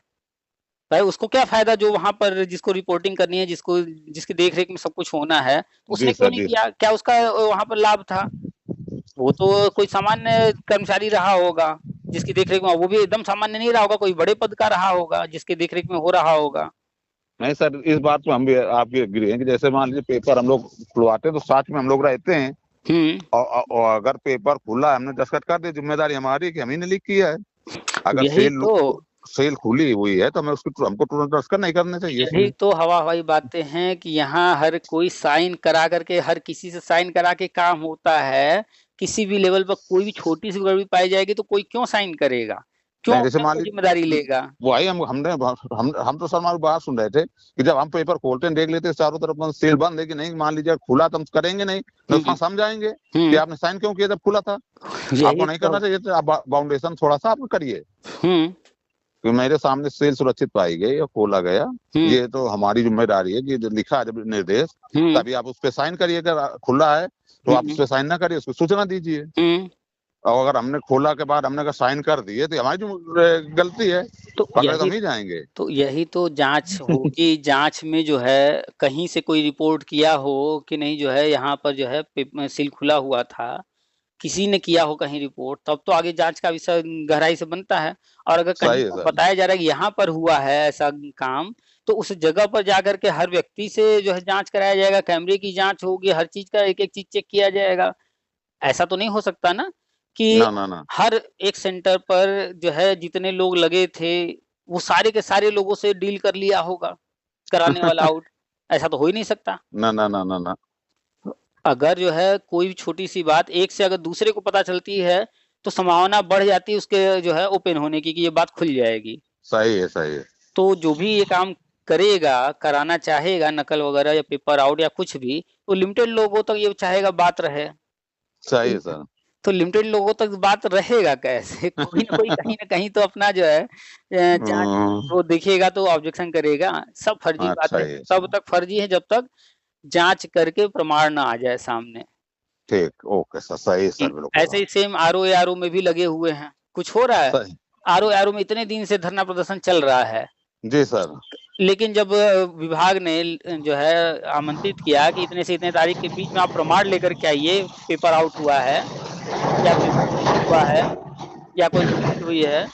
भाई उसको क्या फायदा, जो वहां पर जिसको रिपोर्टिंग करनी है, जिसको जिसकी देख रेख में सब कुछ होना है, उसने क्यों नहीं किया? क्या उसका वहां पर लाभ था? वो तो कोई सामान्य कर्मचारी रहा होगा जिसकी देखरेख में, वो भी एकदम सामान्य नहीं रहा होगा, कोई बड़े पद का रहा होगा जिसके देखरेख में हो रहा होगा। नहीं सर, इस बात पे हम भी आपकी एग्री हैं कि जैसे मान लीजिए पेपर हम लोग खुलवाते हैं तो साथ में हम लोग रहते हैं, और अगर पेपर खुला है हमने दस्तखत कर दी, जिम्मेदारी हमारी कि हम ही ने लीक किया है। अगर सेल खुली हुई है तो हमें हमको तुरंत दस्तखत नहीं करने चाहिए। यही तो हवाई बातें हैं कि यहाँ हर कोई साइन करा करके, हर किसी से साइन करा के काम होता है। किसी भी लेवल पर कोई भी छोटी सी गड़बड़ी पाई जाएगी तो कोई क्यों साइन करेगा, क्यों जिम्मेदारी लेगा? वही हम तो सर हमारी बात सुन रहे थे कि जब हम पेपर खोलते हैं देख लेते हैं चारों तरफ सेल बंद है कि नहीं, मान लीजिए खुला तो हम करेंगे नहीं, तो समझाएंगे कि आपने साइन क्यों किया जब खुला था। आपको नहीं करना चाहिए, आप बाउंडेशन थोड़ा सा आप करिए। मेरे सामने सेल सुरक्षित पाई गई और खोला गया, ये तो हमारी जिम्मेदारी है कि लिखा है जब निर्देश, तभी आप उस पर साइन करिए। अगर खुला है तो आप उस पर साइन ना करिए, उसको सूचना दीजिए। और अगर हमने खोला के बाद हमने अगर साइन कर दिए तो हमारी जो गलती है तो हम ही जाएंगे। तो यही तो जांच होगी। जांच में जो है कहीं से कोई रिपोर्ट किया हो कि नहीं, जो है यहाँ पर जो है सील खुला हुआ था, किसी ने किया हो कहीं रिपोर्ट, तब तो आगे जांच का विषय गहराई से बनता है। और अगर कहीं बताया जा रहा है कि यहाँ पर हुआ है ऐसा काम, तो उस जगह पर जाकर के हर व्यक्ति से जो है जांच कराया जाएगा, कैमरे की जांच होगी, हर चीज का एक एक चीज चेक किया जाएगा। ऐसा तो नहीं हो सकता ना कि ना। हर एक सेंटर पर जो है जितने लोग लगे थे वो सारे के सारे लोगों से डील कर लिया होगा कराने वाला आउट। ऐसा तो हो ही नहीं सकता। ना। अगर जो है कोई भी छोटी सी बात एक से अगर दूसरे को पता चलती है तो संभावना बढ़ जाती है उसके जो है ओपन होने की, कि ये बात खुल जाएगी। सही है। तो जो भी ये काम करेगा, कराना चाहेगा, नकल वगैरह या पेपर आउट या कुछ भी, तो लिमिटेड लोगों तक ये चाहेगा बात रहे। सही है सर। तो लिमिटेड लोगों तक बात रहेगा कैसे? कोई ना कोई कहीं ना कहीं तो अपना जो है जांच वो देखिएगा तो ऑब्जेक्शन करेगा। सब फर्जी बात है, तब तक फर्जी है जब तक जांच करके प्रमाण ना आ जाए सामने। ठीक, ओके सर, सही सर। ऐसे ही सेम आरओ में भी लगे हुए हैं, कुछ हो रहा है। आरओ में इतने दिन से धरना प्रदर्शन चल रहा है। जी सर। लेकिन जब विभाग ने जो है आमंत्रित किया कि इतने से इतने तारीख के बीच में आप प्रमाण लेकर के आइए, पेपर आउट हुआ है या पेपर हुआ है या कोई हुई है,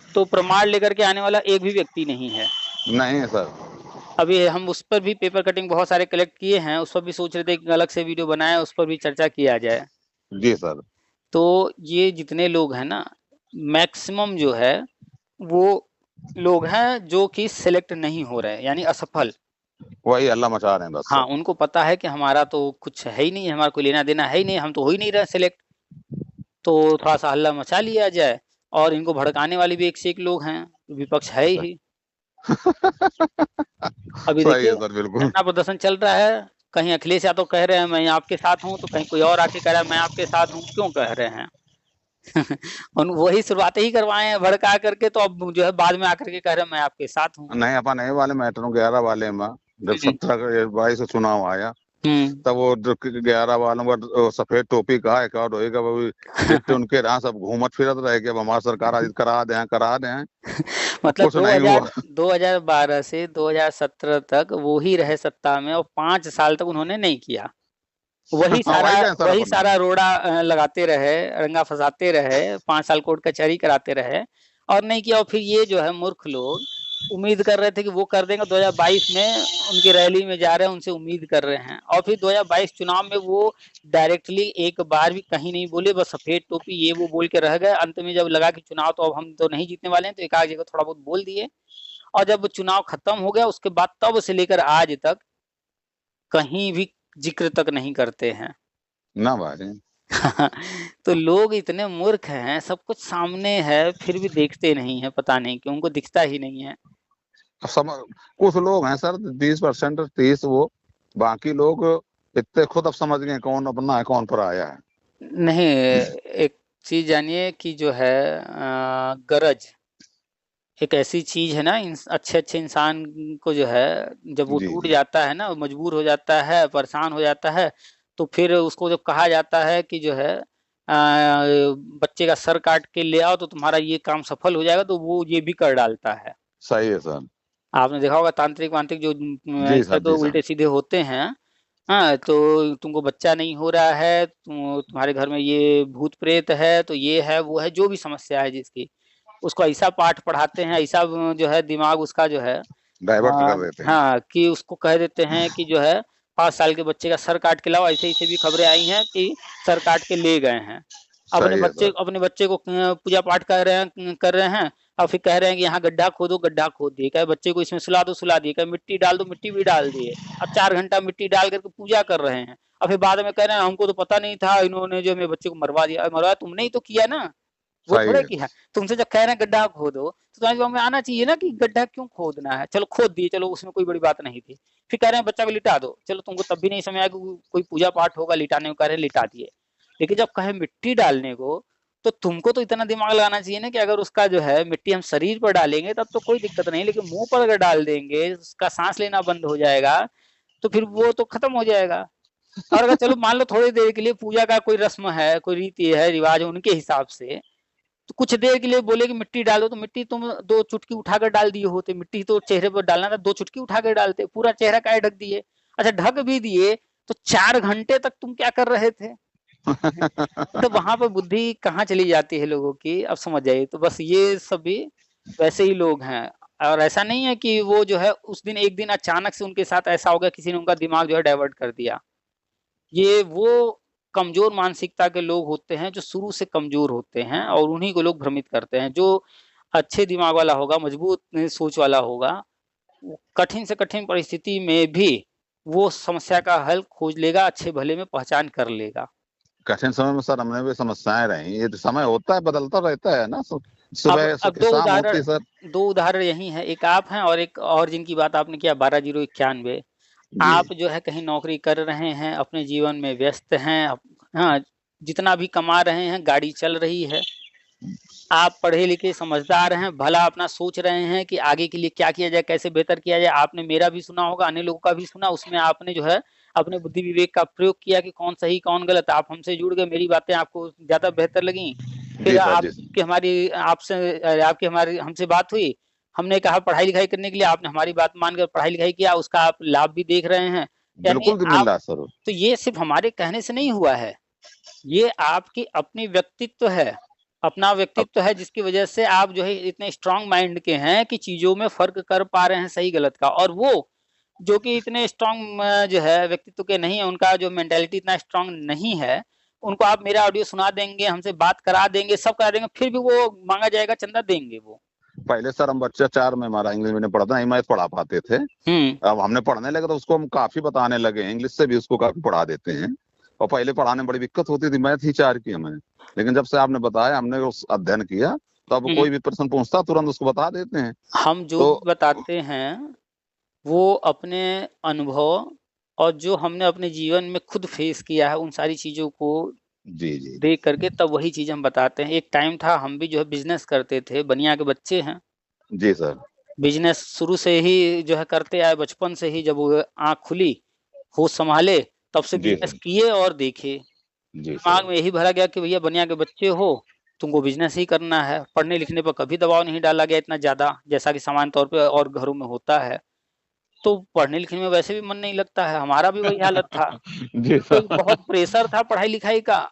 तो प्रमाण लेकर के आने वाला एक भी व्यक्ति नहीं है। नहीं है सर। अभी हम उस पर भी पेपर कटिंग बहुत सारे कलेक्ट किए हैं, उस पर भी सोच रहे थे कि अलग से वीडियो बनाए, उस पर भी चर्चा किया जाए। जी सर। तो ये जितने लोग हैं ना, मैक्सिमम जो है वो लोग हैं जो कि सिलेक्ट नहीं हो रहे, यानी असफल। वही अल्लाह मचा रहे हैं बस। हाँ, उनको पता है कि हमारा तो कुछ है ही नहीं, हमारा कोई लेना देना है ही नहीं, हम तो हो ही नहीं रहे सिलेक्ट। तो थोड़ा सा हल्ला मचा लिया जाए, और इनको भड़काने वाले भी एक से एक लोग हैं, विपक्ष है ही। अभी देखिए धरना प्रदर्शन चल रहा है, कहीं अखिलेश यादव कह रहे हैं मैं आपके साथ हूँ, तो कहीं कोई और आके कह रहा है मैं आपके साथ हूँ। क्यों कह रहे हैं? उन वही शुरुआत ही करवाए हैं भड़का करके, तो अब जो है बाद में आकर के कह रहे हैं मैं आपके साथ हूँ। नहीं अपन नहीं वाले मैटर 11 वाले में जब 17 22 चुनाव आया तब वो 11 वालों का सफेद टोपी कहा है क्या होएगा जितने उनके रहा सब घूमत फिरत रहे कि अब हमारी सरकार आज करा दे मतलब कुछ नहीं हुआ। 2012 से 2017 तक वो ही रहे सत्ता में और 5 साल तक उन्होंने नहीं किया। वही हाँ, वही गए सर अपना। सारा रोड़ा लगाते रहे, रंगा फंसाते रहे, 5 साल कोर्ट कचहरी कराते रहे और नहीं किया। और फिर ये जो है मूर्ख लोग उम्मीद कर रहे थे कि वो कर देंगे। 2022 में उनकी रैली में जा रहे हैं, उनसे उम्मीद कर रहे हैं और फिर 2022 चुनाव में वो डायरेक्टली एक बार भी कहीं नहीं बोले, बस सफेद टोपी ये वो बोल के रह गए। अंत में जब लगा कि चुनाव तो अब हम तो नहीं जीतने वाले हैं, तो एक आध जगह थोड़ा बहुत बोल दिए और जब चुनाव खत्म हो गया उसके बाद तब से लेकर आज तक कहीं भी जिक्र तक नहीं करते हैं। ना भाई तो लोग इतने मूर्ख हैं, सब कुछ सामने है फिर भी देखते नहीं है, पता नहीं क्यों, उनको दिखता ही नहीं है। कुछ लोग हैं सर 20% 30 वो, बाकी लोग इतने खुद अब समझ गए कौन अपना है कौन पराया है। नहीं, एक चीज जानिए कि जो है गरज एक ऐसी चीज है ना, अच्छे इंसान को जो है जब वो जी टूट जी जाता है ना, मजबूर हो जाता है, परेशान हो जाता है, तो फिर उसको जब कहा जाता है कि जो है बच्चे का सर काट के ले आओ तो तुम्हारा ये काम सफल हो जाएगा, तो वो ये भी कर डालता है। सही है सर। आपने देखा होगा तांत्रिक वांत्रिक जो जी ऐसे सर तो जी सर। उल्टे सीधे होते हैं। हाँ, तो तुमको बच्चा नहीं हो रहा है, तुम्हारे घर में ये भूत प्रेत है, तो ये है वो है, जो भी समस्या है जिसकी, उसको ऐसा पाठ पढ़ाते हैं, ऐसा जो है दिमाग उसका जो है डाइवर्ट कर देते हैं। हाँ, कि उसको कह देते हैं कि जो है 5 साल के बच्चे का सर काट के लाओ। ऐसे भी खबरें आई हैं कि सर काट के ले गए हैं। सही है सर। अपने बच्चे को पूजा पाठ कर रहे हैं और फिर कह रहे हैं कि यहाँ गड्ढा खोदो, गड्ढा खोद दिए। कहे बच्चे को इसमें सुला दिए, कहे मिट्टी डाल दो, मिट्टी भी डाल दिए। अब 4 घंटा मिट्टी डाल करके पूजा कर रहे हैं और फिर बाद में कह रहे हैं हमको तो पता नहीं था, इन्होंने जो मेरे बच्चे को मरवा दिया। मरवाया तुमने ही तो किया ना, वो सही थोड़े है। किया। तुमसे जब कह रहे हैं गड्ढा खोदो तो तुम्हारे दिमाग में आना चाहिए ना कि गड्ढा क्यों खोदना है। चलो खोद दिए, चलो उसमें कोई बड़ी बात नहीं थी। फिर कह रहे हैं बच्चा को लिटा दो, चलो तुमको तब भी नहीं समझ आया कि कोई पूजा पाठ होगा, लिटाने को कह रहे हैं, लिटा दिए। लेकिन जब कहे मिट्टी डालने को, तो तुमको तो इतना दिमाग लगाना चाहिए ना कि अगर उसका जो है मिट्टी हम शरीर पर डालेंगे तब तो कोई दिक्कत नहीं, लेकिन मुंह पर अगर डाल देंगे उसका सांस लेना बंद हो जाएगा, तो फिर वो तो खत्म हो जाएगा। और अगर चलो मान लो थोड़ी देर के लिए पूजा का कोई रस्म है, कोई रीति है, रिवाज है, उनके हिसाब से तो कुछ देर के लिए बोले कि मिट्टी डालो, तो मिट्टी तुम 2 चुटकी उठाकर डाल दिए होते। मिट्टी तो चेहरे पर डालना था, 2 चुटकी उठाकर डालते, पूरा चेहरा काहे ढक दिए। अच्छा ढक भी दिए तो 4 घंटे तक तुम क्या कर रहे थे? तो वहां पर बुद्धि कहाँ चली जाती है लोगों की, अब समझ जाइए। तो बस ये सभी वैसे ही लोग हैं। और ऐसा नहीं है कि वो जो है उस दिन एक दिन अचानक से उनके साथ ऐसा हो गया, किसी ने उनका दिमाग जो है डाइवर्ट कर दिया। ये वो कमजोर मानसिकता के लोग होते हैं जो शुरू से कमजोर होते हैं और उन्हीं को लोग भ्रमित करते हैं। जो अच्छे दिमाग वाला होगा, मजबूत सोच वाला होगा, वो कठिन से कठिन परिस्थिति में भी वो समस्या का हल खोज लेगा, अच्छे भले में पहचान कर लेगा। कठिन समय में सर हमने भी समस्याएं रही, ये तो समय होता है, बदलता रहता है ना। सुबह अब शाम होती है सर। 2 उदाहरण यही हैं, एक आप हैं और एक और जिनकी बात आपने किया 12091। जी आप जो है कहीं नौकरी कर रहे हैं, अपने जीवन में व्यस्त हैं, हाँ, जितना भी कमा रहे हैं, गाड़ी चल रही है। आप पढ़े लिखे समझदार हैं, भला अपना सोच रहे हैं कि आगे के लिए क्या किया जाए, कैसे बेहतर किया जाए। आपने मेरा भी सुना होगा, अन्य लोगों का भी सुना, उसमें आपने जो है अपने बुद्धि विवेक का प्रयोग किया कि कौन सही कौन गलत। आप हमसे जुड़ गए, मेरी बातें आपको ज्यादा बेहतर लगी। फिर जी सर जी सर। आपकी हमारी हमसे बात हुई, हमने कहा पढ़ाई लिखाई करने के लिए, आपने हमारी बात मानकर पढ़ाई लिखाई किया, उसका आप लाभ भी देख रहे हैं। यानी बिल्कुल मिल आप, रहा है सर। तो ये सिर्फ हमारे कहने से नहीं हुआ है, ये आपकी अपनी व्यक्तित्व है, अपना अब व्यक्तित्व है, जिसकी वजह से आप जो है इतने स्ट्रांग माइंड के हैं कि चीजों में फर्क कर पा रहे हैं सही गलत का। और वो जो कि इतने स्ट्रांग जो है व्यक्तित्व के नहीं है, उनका जो मेंटालिटी इतना स्ट्रांग नहीं है, उनको आप मेरा ऑडियो सुना देंगे, हमसे बात करा देंगे, सब करा देंगे, फिर भी वो मांगा जाएगा चंदा देंगे वो। पहले सर हम बच्चा 4 में हमारा इंग्लिश मीडियम पढ़ता नहीं, मैथ पढ़ा पाते थे। अब हमने पढ़ने लगे तो उसको हम काफी बताने लगे, इंग्लिश से भी उसको काफी पढ़ा देते हैं। और पहले पढ़ाने में बड़ी दिक्कत होती थी, मैथ ही 4 की हमें। लेकिन जब से आपने बताया, हमने उस अध्ययन किया, तो अब कोई भी प्रश्न पूछता तुरंत उसको बता देते हैं। हम जो तो बताते हैं वो अपने अनुभव और जो हमने अपने जीवन में खुद फेस किया है, उन सारी चीजों को जी जी देख करके तब वही चीज हम बताते हैं। एक टाइम था हम भी जो है बिजनेस करते थे, बनिया के बच्चे हैं, जी सर। बिजनेस शुरू से ही जो है करते आए, बचपन से ही। जब वो आँख खुली होश संभाले, तब से जी बिजनेस सर। किए और देखे। जी दिमाग सर। में यही भरा गया कि भैया बनिया के बच्चे हो, तुमको बिजनेस ही करना है। पढ़ने लिखने पर कभी दबाव नहीं डाला गया इतना ज़्यादा, जैसा कि सामान्य तौर पे और घरों में होता है। तो पढ़ने लिखने में वैसे भी मन नहीं लगता है, हमारा भी वही हालत था। जी तो एक सर। बहुत प्रेशर था पढ़ाई-लिखाई का,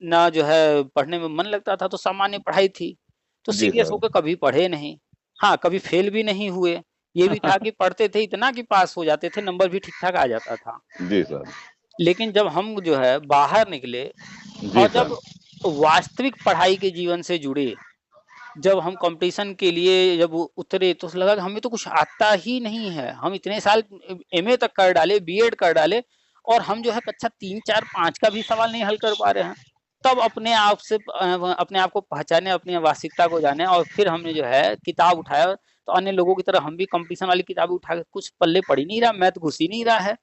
ना जो है पढ़ने में मन लगता था, तो सामान्य पढ़ाई थी। तो जी सीरियस सर। होकर कभी पढ़े नहीं। हाँ, कभी फेल भी नहीं हुए। ये भी था कि पढ़ते थे इतना कि पास हो जाते थे, नंबर भी ठीक-ठाक आ जाता था। जी सर। लेकिन जब हम जो है बाहर निकले जी और सर। जब वास्तविक पढ़ाई के जीवन से जुड़े, जब हम कॉम्पिटिशन के लिए जब उतरे तो लगा कि हमें तो कुछ आता ही नहीं है। हम इतने साल एमए तक कर डाले, बीएड कर डाले और हम जो है कक्षा 3, 4, 5 का भी सवाल नहीं हल कर पा रहे हैं। तब अपने आप से अपने आप को पहचाने, अपनी वास्तविकता को जाने और फिर हमने जो है किताब उठाया, तो अन्य लोगों की तरह हम भी कॉम्पिटिशन वाली किताबें उठा के कुछ पल्ले पड़ ही नहीं रहा, मैथ घुस ही नहीं रहा है।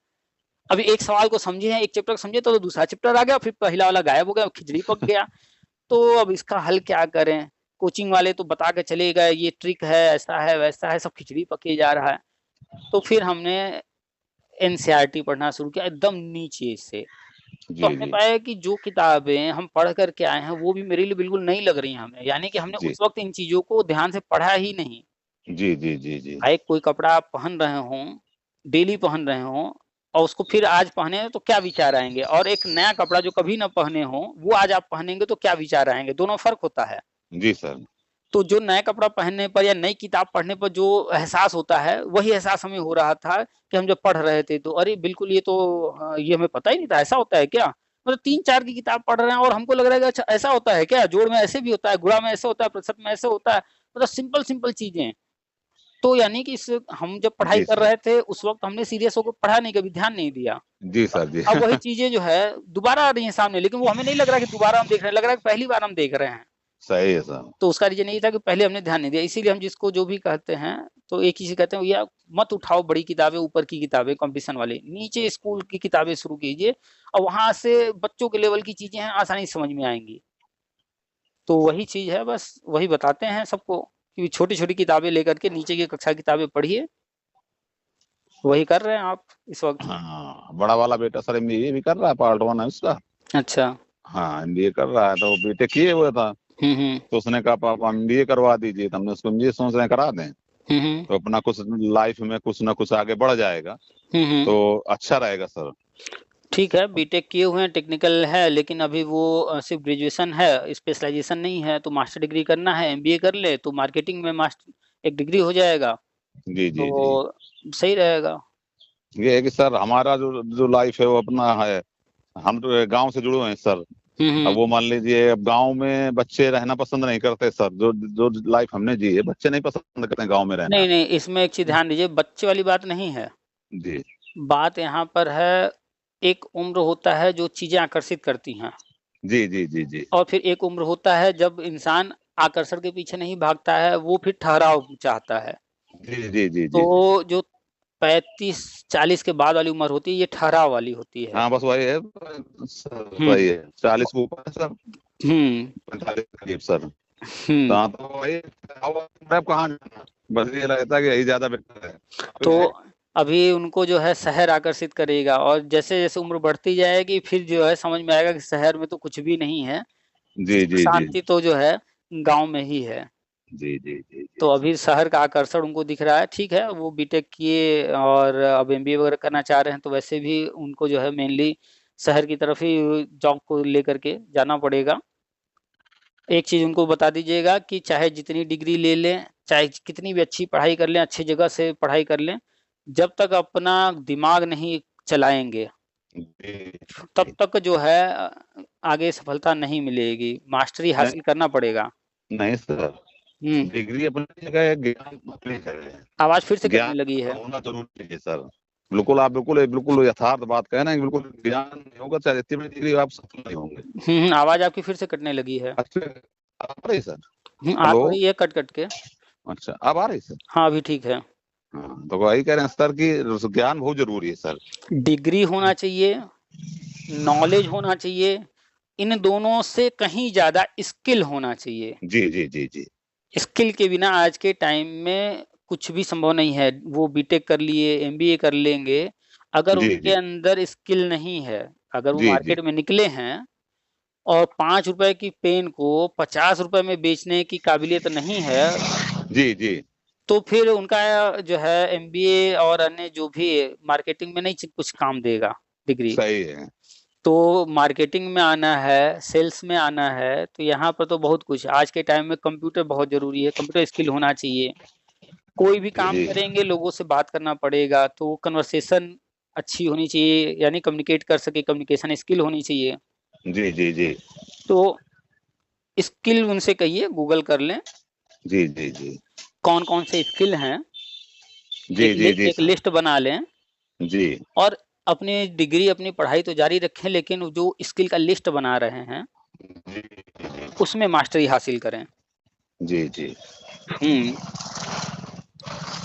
अभी एक सवाल को समझे हैं, एक चैप्टर को समझे तो दूसरा चैप्टर आ गया, फिर पहला वाला गायब हो गया, खिचड़ी पक गया। तो अब इसका हल क्या करें? कोचिंग वाले तो बता के चले गए, ये ट्रिक है, ऐसा है, वैसा है, सब खिचड़ी पके जा रहा है। तो फिर हमने एनसीईआरटी पढ़ना शुरू किया एकदम नीचे से। तो जी, हमने जी। पाया कि जो किताबें हम पढ़ कर के आए हैं, वो भी मेरे लिए बिल्कुल नई लग रही हैं हमें। यानी कि हमने जी। उस वक़्त इन चीज़ों को ध्यान से पढ़ा ही नहीं। जी, जी, जी, जी। भाई कोई कपड़ा आप पहन रहे हों, डेली पहन रहे हों और उसको फिर आज पहने तो क्या विचार आएँगे? और एक नया कपड़ा जो कभी ना पहने हों, वो आज आप पहनेंगे तो क्या विचार आएँगे? दोनों फ़र्क होता है। जी सर। तो जो नया कपड़ा पहनने पर या नई किताब पढ़ने पर जो एहसास होता है, वही एहसास हमें हो रहा था कि हम जब पढ़ रहे थे तो अरे! बिल्कुल ये तो ये हमें पता ही नहीं था, ऐसा होता है क्या? मतलब 3-4 की किताब पढ़ रहे हैं और हमको लग रहा है कि अच्छा ऐसा होता है क्या? जोड़ में ऐसे भी होता है, गुणा में ऐसे होता है, प्रतिशत में ऐसे होता है। मतलब सिंपल-सिंपल चीज़ें। तो यानी कि इस हम जब पढ़ाई जी कर सर। रहे थे, उस वक़्त हमने सीरियस होकर पढ़ा नहीं, कभी ध्यान नहीं दिया। जी अ, सर, जी। अब वही चीज़ें जो है दोबारा आ रही हैं सामने, लेकिन वो हमें नहीं लग रहा है कि दोबारा हम देख रहे हैं, लग रहा है कि पहली बार हम देख रहे हैं। सही है सर। तो उसका रीज़न यही था कि पहले हमने ध्यान नहीं दिया, इसीलिए हम जिसको जो भी कहते हैं, तो एक ही चीज़ कहते हैं भैया मत उठाओ बड़ी किताबें, ऊपर की किताबें कॉम्पिटिशन वाली, नीचे स्कूल की किताबें शुरू कीजिए और वहाँ से बच्चों के लेवल की चीज़ें हैं, आसानी से समझ में आएँगी। तो वही चीज़ है बस, वही बताते हैं सबको कि छोटी-छोटी किताबें लेकर के नीचे की कक्षा की किताबें पढ़िए, वही कर रहे हैं आप इस वक़्त। हाँ, बड़ा वाला बेटा सर एमबीए भी कर रहा है, पार्ट 1 है उसका। अच्छा। हाँ, एमबीए कर रहा है, तो बीटेक किए हुए था। हुँ, हुँ। तो उसने कहा पापा एमबीए करवा दीजिए, तो हमने उसको एमबीए सोच रहे हैं करा दें। हुँ, हुँ। तो अपना कुछ लाइफ में कुछ ना कुछ आगे बढ़ जाएगा, हुँ, हुँ। तो अच्छा रहेगा सर। ठीक है, बीटेक किए हुए हैं, टेक्निकल है, लेकिन अभी वो सिर्फ़ ग्रेजुएशन है, स्पेशलाइज़ेशन नहीं है, तो मास्टर डिग्री करना है, एमबीए कर ले, तो मार्केटिंग में एक डिग्री हो जाएगा, जी, जी, जी। तो सही रहेगा। ये है कि सर हमारा जो जो लाइफ है वो अपना है, हम तो गाँव से जुड़े हुए हैं सर। हुँ, अब हुँ। वो मान लीजिए अब गाँव में बच्चे रहना पसंद नहीं करते सर, जो जो लाइफ हमने जी है, बच्चे नहीं पसंद करते हैं गाँव में रहना। नहीं, नहीं, इसमें एक चीज़ ध्यान दीजिए, बच्चे वाली बात नहीं है। जी। बात यहाँ पर है, एक उम्र होता है जो चीज़ें आकर्षित करती हैं जी, जी, जी, जी। और फिर एक उम्र होता है जब इंसान आकर्षण के पीछे नहीं भागता है, वो फिर ठहराव चाहता है। जी, जी, जी, जी, जी। तो जो 35-40 के बाद वाली उम्र होती है, ये ठहराव वाली होती है। हाँ, बस वही है सर, हुँ, वही है। 40 के ऊपर है सर, हुँ, 45 के करीब सर। तो हुँ। हाँ, तो वही अब कहाँ जाना? बस ये लगता है कि यही ज़्यादा बेटर है। तो तो ये अभी उनको जो है शहर आकर्षित करेगा और जैसे-जैसे उम्र बढ़ती जाएगी फिर जो है समझ में आएगा कि शहर में तो कुछ भी नहीं है, जी, सुख जी, जी। शांति तो जो है गाँव में ही है। जी, जी, जी, तो जी। अभी शहर का आकर्षण उनको दिख रहा है, ठीक है, वो बीटेक किए और अब एमबीए वगैरह करना चाह रहे हैं, तो वैसे भी उनको जो है मेनली शहर की तरफ ही जॉब को लेकर के जाना पड़ेगा। एक चीज़ उनको बता दीजिएगा कि चाहे जितनी डिग्री ले लें, चाहे कितनी भी अच्छी पढ़ाई कर लें, अच्छी जगह से पढ़ाई कर लें, जब तक अपना दिमाग नहीं चलाएँगे, जी, तब जी। तक जो है आगे सफलता नहीं मिलेगी। मास्टरी नहीं, हासिल करना पड़ेगा। नहीं सर, हुँ, डिग्री अपनी जगह है, ज्ञान अपनी जगह है। आवाज़ फिर से ज्ञान कटने लगी है। होना ज़रूरी है सर। बिल्कुल, आप बिल्कुल यथार्थ बात कह रहे हैं, बिल्कुल ज्ञान नहीं होगा, चाहे जितनी बड़ी डिग्री हो, आप सफल नहीं होंगे। हुँ, हुँ, आवाज़ आपकी फिर से कटने लगी है। अच्छा, अब आ रही है सर? हुँ, आ हेलो? तो रही है कट-कट के। अच्छा, अब आ रही है सर? हाँ, अभी ठीक है। हाँ, तो वही कह रहे हैं सर कि ज्ञान बहुत ज़रूरी है सर। डिग्री होना चाहिए, नॉलेज होना चाहिए, इन दोनों से कहीं ज़्यादा स्किल होना चाहिए। जी, जी, जी, जी। स्किल के बिना आज के टाइम में कुछ भी संभव नहीं है। वो बीटेक कर लिए, एमबीए कर लेंगे, अगर जी, उनके जी। अंदर स्किल नहीं है, अगर वो जी, जी। मार्केट में निकले हैं और ₹5 की पेन को ₹50 में बेचने की काबिलियत नहीं है, जी, जी। तो फिर उनका जो है एमबीए और अन्य जो भी मार्केटिंग में नहीं कुछ काम देगा डिग्री। सही है। तो मार्केटिंग में आना है, सेल्स में आना है, तो यहाँ पर तो बहुत कुछ आज के टाइम में कंप्यूटर बहुत ज़रूरी है, कंप्यूटर स्किल होना चाहिए। कोई भी काम जी। करेंगे लोगों से बात करना पड़ेगा, तो कन्वर्सेशन अच्छी होनी चाहिए, यानी कम्युनिकेट कर सके, कम्युनिकेशन स्किल होनी चाहिए। जी, जी, जी। तो स्किल उनसे कहिए गूगल कर लें, जी, जी, जी। कौन-कौन से स्किल हैं, जी, जी, जी, एक सर। लिस्ट बना लें जी। और अपनी डिग्री, अपनी पढ़ाई तो जारी रखें, लेकिन वो जो स्किल का लिस्ट बना रहे हैं, जी, जी। उसमें मास्टरी हासिल करें। जी, जी। हुँ।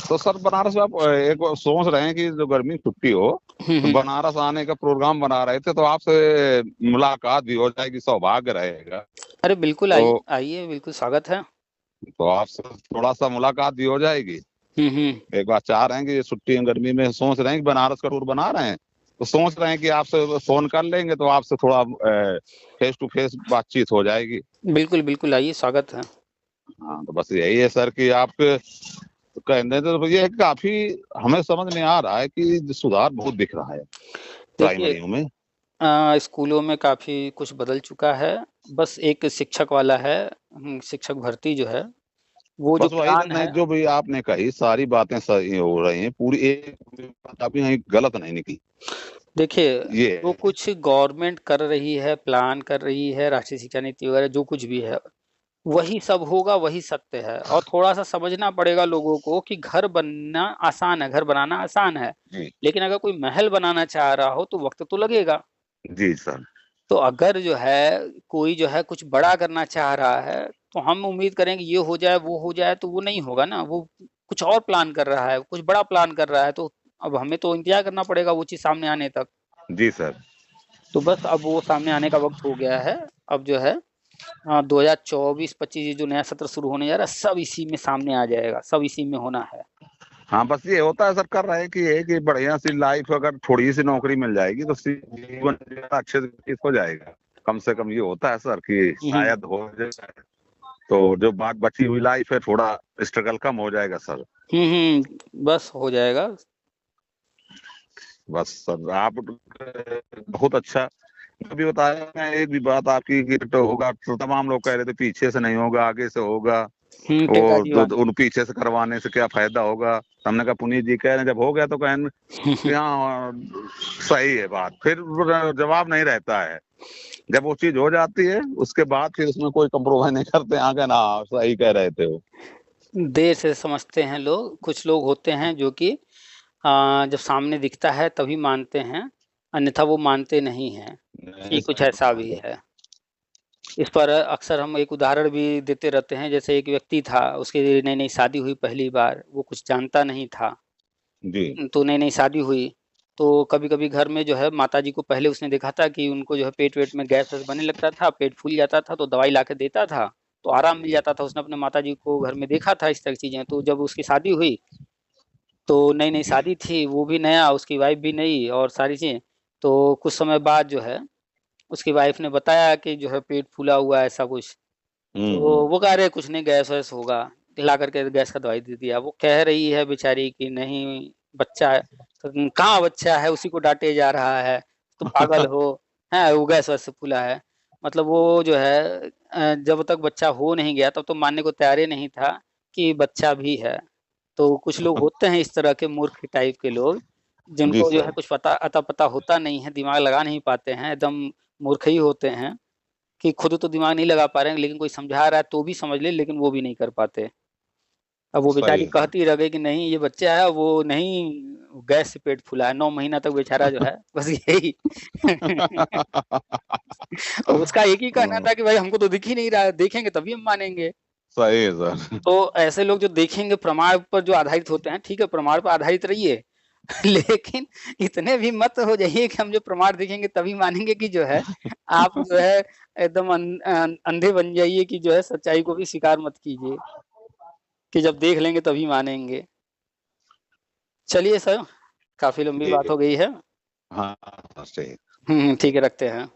तो सर बनारस में आप एक बार सोच रहे हैं कि जो गर्मी की छुट्टी हो, हुँ, तो हुँ। बनारस आने का प्रोग्राम बना रहे थे, तो आपसे मुलाकात भी हो जाएगी, सौभाग्य रहेगा। अरे बिल्कुल तो आइए, बिल्कुल स्वागत है। तो आपसे थोड़ा-सा मुलाकात भी हो जाएगी। हुँ, हुँ। एक बार चाह रहे हैं कि ये छुट्टी गर्मी में सोच रहे हैं कि बनारस का टूर बना रहे हैं, तो सोच रहे हैं कि आपसे फ़ोन कर लेंगे, तो आपसे थोड़ा फेस टू फेस बातचीत हो जाएगी। बिल्कुल, बिल्कुल आइए, स्वागत है। हाँ, तो बस यही है सर कि आप कहने तो ये है कि काफ़ी हमें समझ में आ रहा है कि सुधार बहुत दिख रहा है देखिए प्राइमरियों में। स्कूलों में काफ़ी कुछ बदल चुका है, बस एक शिक्षक वाला है शिक्षक भर्ती जो है, वो जो बस वही प्लान नहीं है जो भी आपने कही सारी बातें सही हो रही हैं, पूरी एक भी बात आपकी कहीं गलत नहीं निकली। देखिए, ये जो है। कुछ गवर्नमेंट कर रही है, प्लान कर रही है, राष्ट्रीय शिक्षा नीति वगैरह जो कुछ भी है, वही सब होगा, वही सत्य है और थोड़ा-सा समझना पड़ेगा लोगों को कि घर बनना आसान है, घर बनाना आसान है, जी, लेकिन अगर कोई महल बनाना चाह रहा हो, तो वक़्त तो लगेगा। जी सर। तो अगर जो है, कोई जो है कुछ बड़ा करना चाह रहा है, तो हम उम्मीद करें कि ये हो जाए, तो वो नहीं होगा ना, वो कुछ और प्लान कर रहा है, कुछ बड़ा प्लान कर रहा है, तो अब हमें तो इंतज़ार करना पड़ेगा वो चीज़ सामने आने तक। जी सर। तो बस अब वो सामने आने का वक़्त हो गया है, अब जो है 2024-25 ये जो नया सत्र शुरू होने जा रहा है, सब इसी में सामने आ जाएगा, सब इसी में होना है। हाँ, बस ये होता है सर कर रहे हैं कि ये है कि बढ़िया-सी लाइफ़ अगर थोड़ी-सी नौकरी मिल जाएगी तो जीवन ज़्यादा अच्छे से व्यतीत हो जाएगा। कम से कम ये होता है सर कि हुँ, हुँ। शायद हो जाए, तो जो बची हुई लाइफ़ है थोड़ा स्ट्रगल कम हो जाएगा सर। हुँ, हुँ, बस हो जाएगा। बस सर आप बहुत अच्छा अभी बताया मैं एक भी बात आपकी कि तो होगा तो तमाम लोग कह रहे थे पीछे से नहीं होगा, आगे से होगा। हुँ, टेटा वो तो दीवान। उन पीछे से करवाने से क्या फ़ायदा होगा? हमने कहा पुनीत जी कह रहे हैं जब हो गया तो कहें कि हाँ, सही है बात। फिर जवाब नहीं रहता है। जब वो चीज़ हो जाती है, उसके बाद फिर उसमें कोई कॉम्प्रोमाइज़ नहीं करते हैं, हाँ, कहना हाँ, सही कह रहे थे वो। देर से समझते हैं लोग, कुछ लोग होते हैं जो कि जब सामने दिखता है तभी मानते हैं, अन्यथा वो मानते नहीं हैं, नहीं, कि कुछ सही ऐसा बताया भी सर। है। इस पर अक्सर हम एक उदाहरण भी देते रहते हैं, जैसे एक व्यक्ति था, उसकी नई-नई शादी हुई पहली बार, वो कुछ जानता नहीं था। जी। तो नई-नई शादी हुई, तो कभी-कभी घर में जो है माताजी को पहले उसने देखा था कि उनको जो है पेट-वेट में गैस-वैस बनने लगता था, पेट फूल जाता था, तो दवाई लाके देता था, तो आराम मिल जाता था। उसने अपने माताजी को घर में देखा था इस तरह की चीज़ें, तो जब उसकी शादी हुई, तो नई-नई जी। शादी थी, वो भी नया, उसकी वाइफ़ भी नई और सारी चीज़ें। तो कुछ समय बाद जो है, उसकी वाइफ़ ने बताया कि जो है पेट फूला हुआ है, ऐसा कुछ। हुँ, तो हुँ। वो कह रहे कुछ नहीं गैस-वैस होगा, ला कर के गैस का दवाई दे दिया। वो कह रही है बेचारी कि नहीं बच्चा है, तो कहाँ बच्चा है उसी को डाँटे जा रहा है, तुम पागल हो, हैं वो गैस-वैस से फूला है। मतलब वो जो है जब तक बच्चा हो नहीं गया तब तो मानने को तैयार ही नहीं था कि बच्चा भी है। तो कुछ लोग होते हैं इस तरह के मूर्ख टाइप के लोग, जी जिनको जो है सर। कुछ पता अता-पता होता नहीं है, दिमाग लगा नहीं पाते हैं, एकदम मूर्ख ही होते हैं। कि खुद तो दिमाग नहीं लगा पा रहे हैं, लेकिन कोई समझा रहा है तो भी समझ ले, लेकिन वो भी नहीं कर पाते। अब वो सही बेचारी है सर। कहती रह गई कि नहीं ये बच्चा है, वो नहीं गैस से पेट फूला है, 9 महीना तक बेचारा जो है बस यही उसका एक ही कहना हुँ, था कि भाई हमको तो दिख ही नहीं रहा है, देखेंगे तभी हम मानेंगे। सही है सर। तो ऐसे लोग जो देखेंगे प्रमाण पर जो आधारित होते हैं, ठीक है प्रमाण पर आधारित रहिए, लेकिन इतने भी मत हो जाइए कि हम जो प्रमाण देखेंगे तभी मानेंगे कि जो है, आप जो है एकदम अंधे बन जाइए कि जो है सच्चाई को भी स्वीकार मत कीजिए, कि जब देख लेंगे तभी मानेंगे। चलिए सर, काफी लंबी जी बात हो गई है। हाँ हाँ, सही ठीक है, रखते हैं।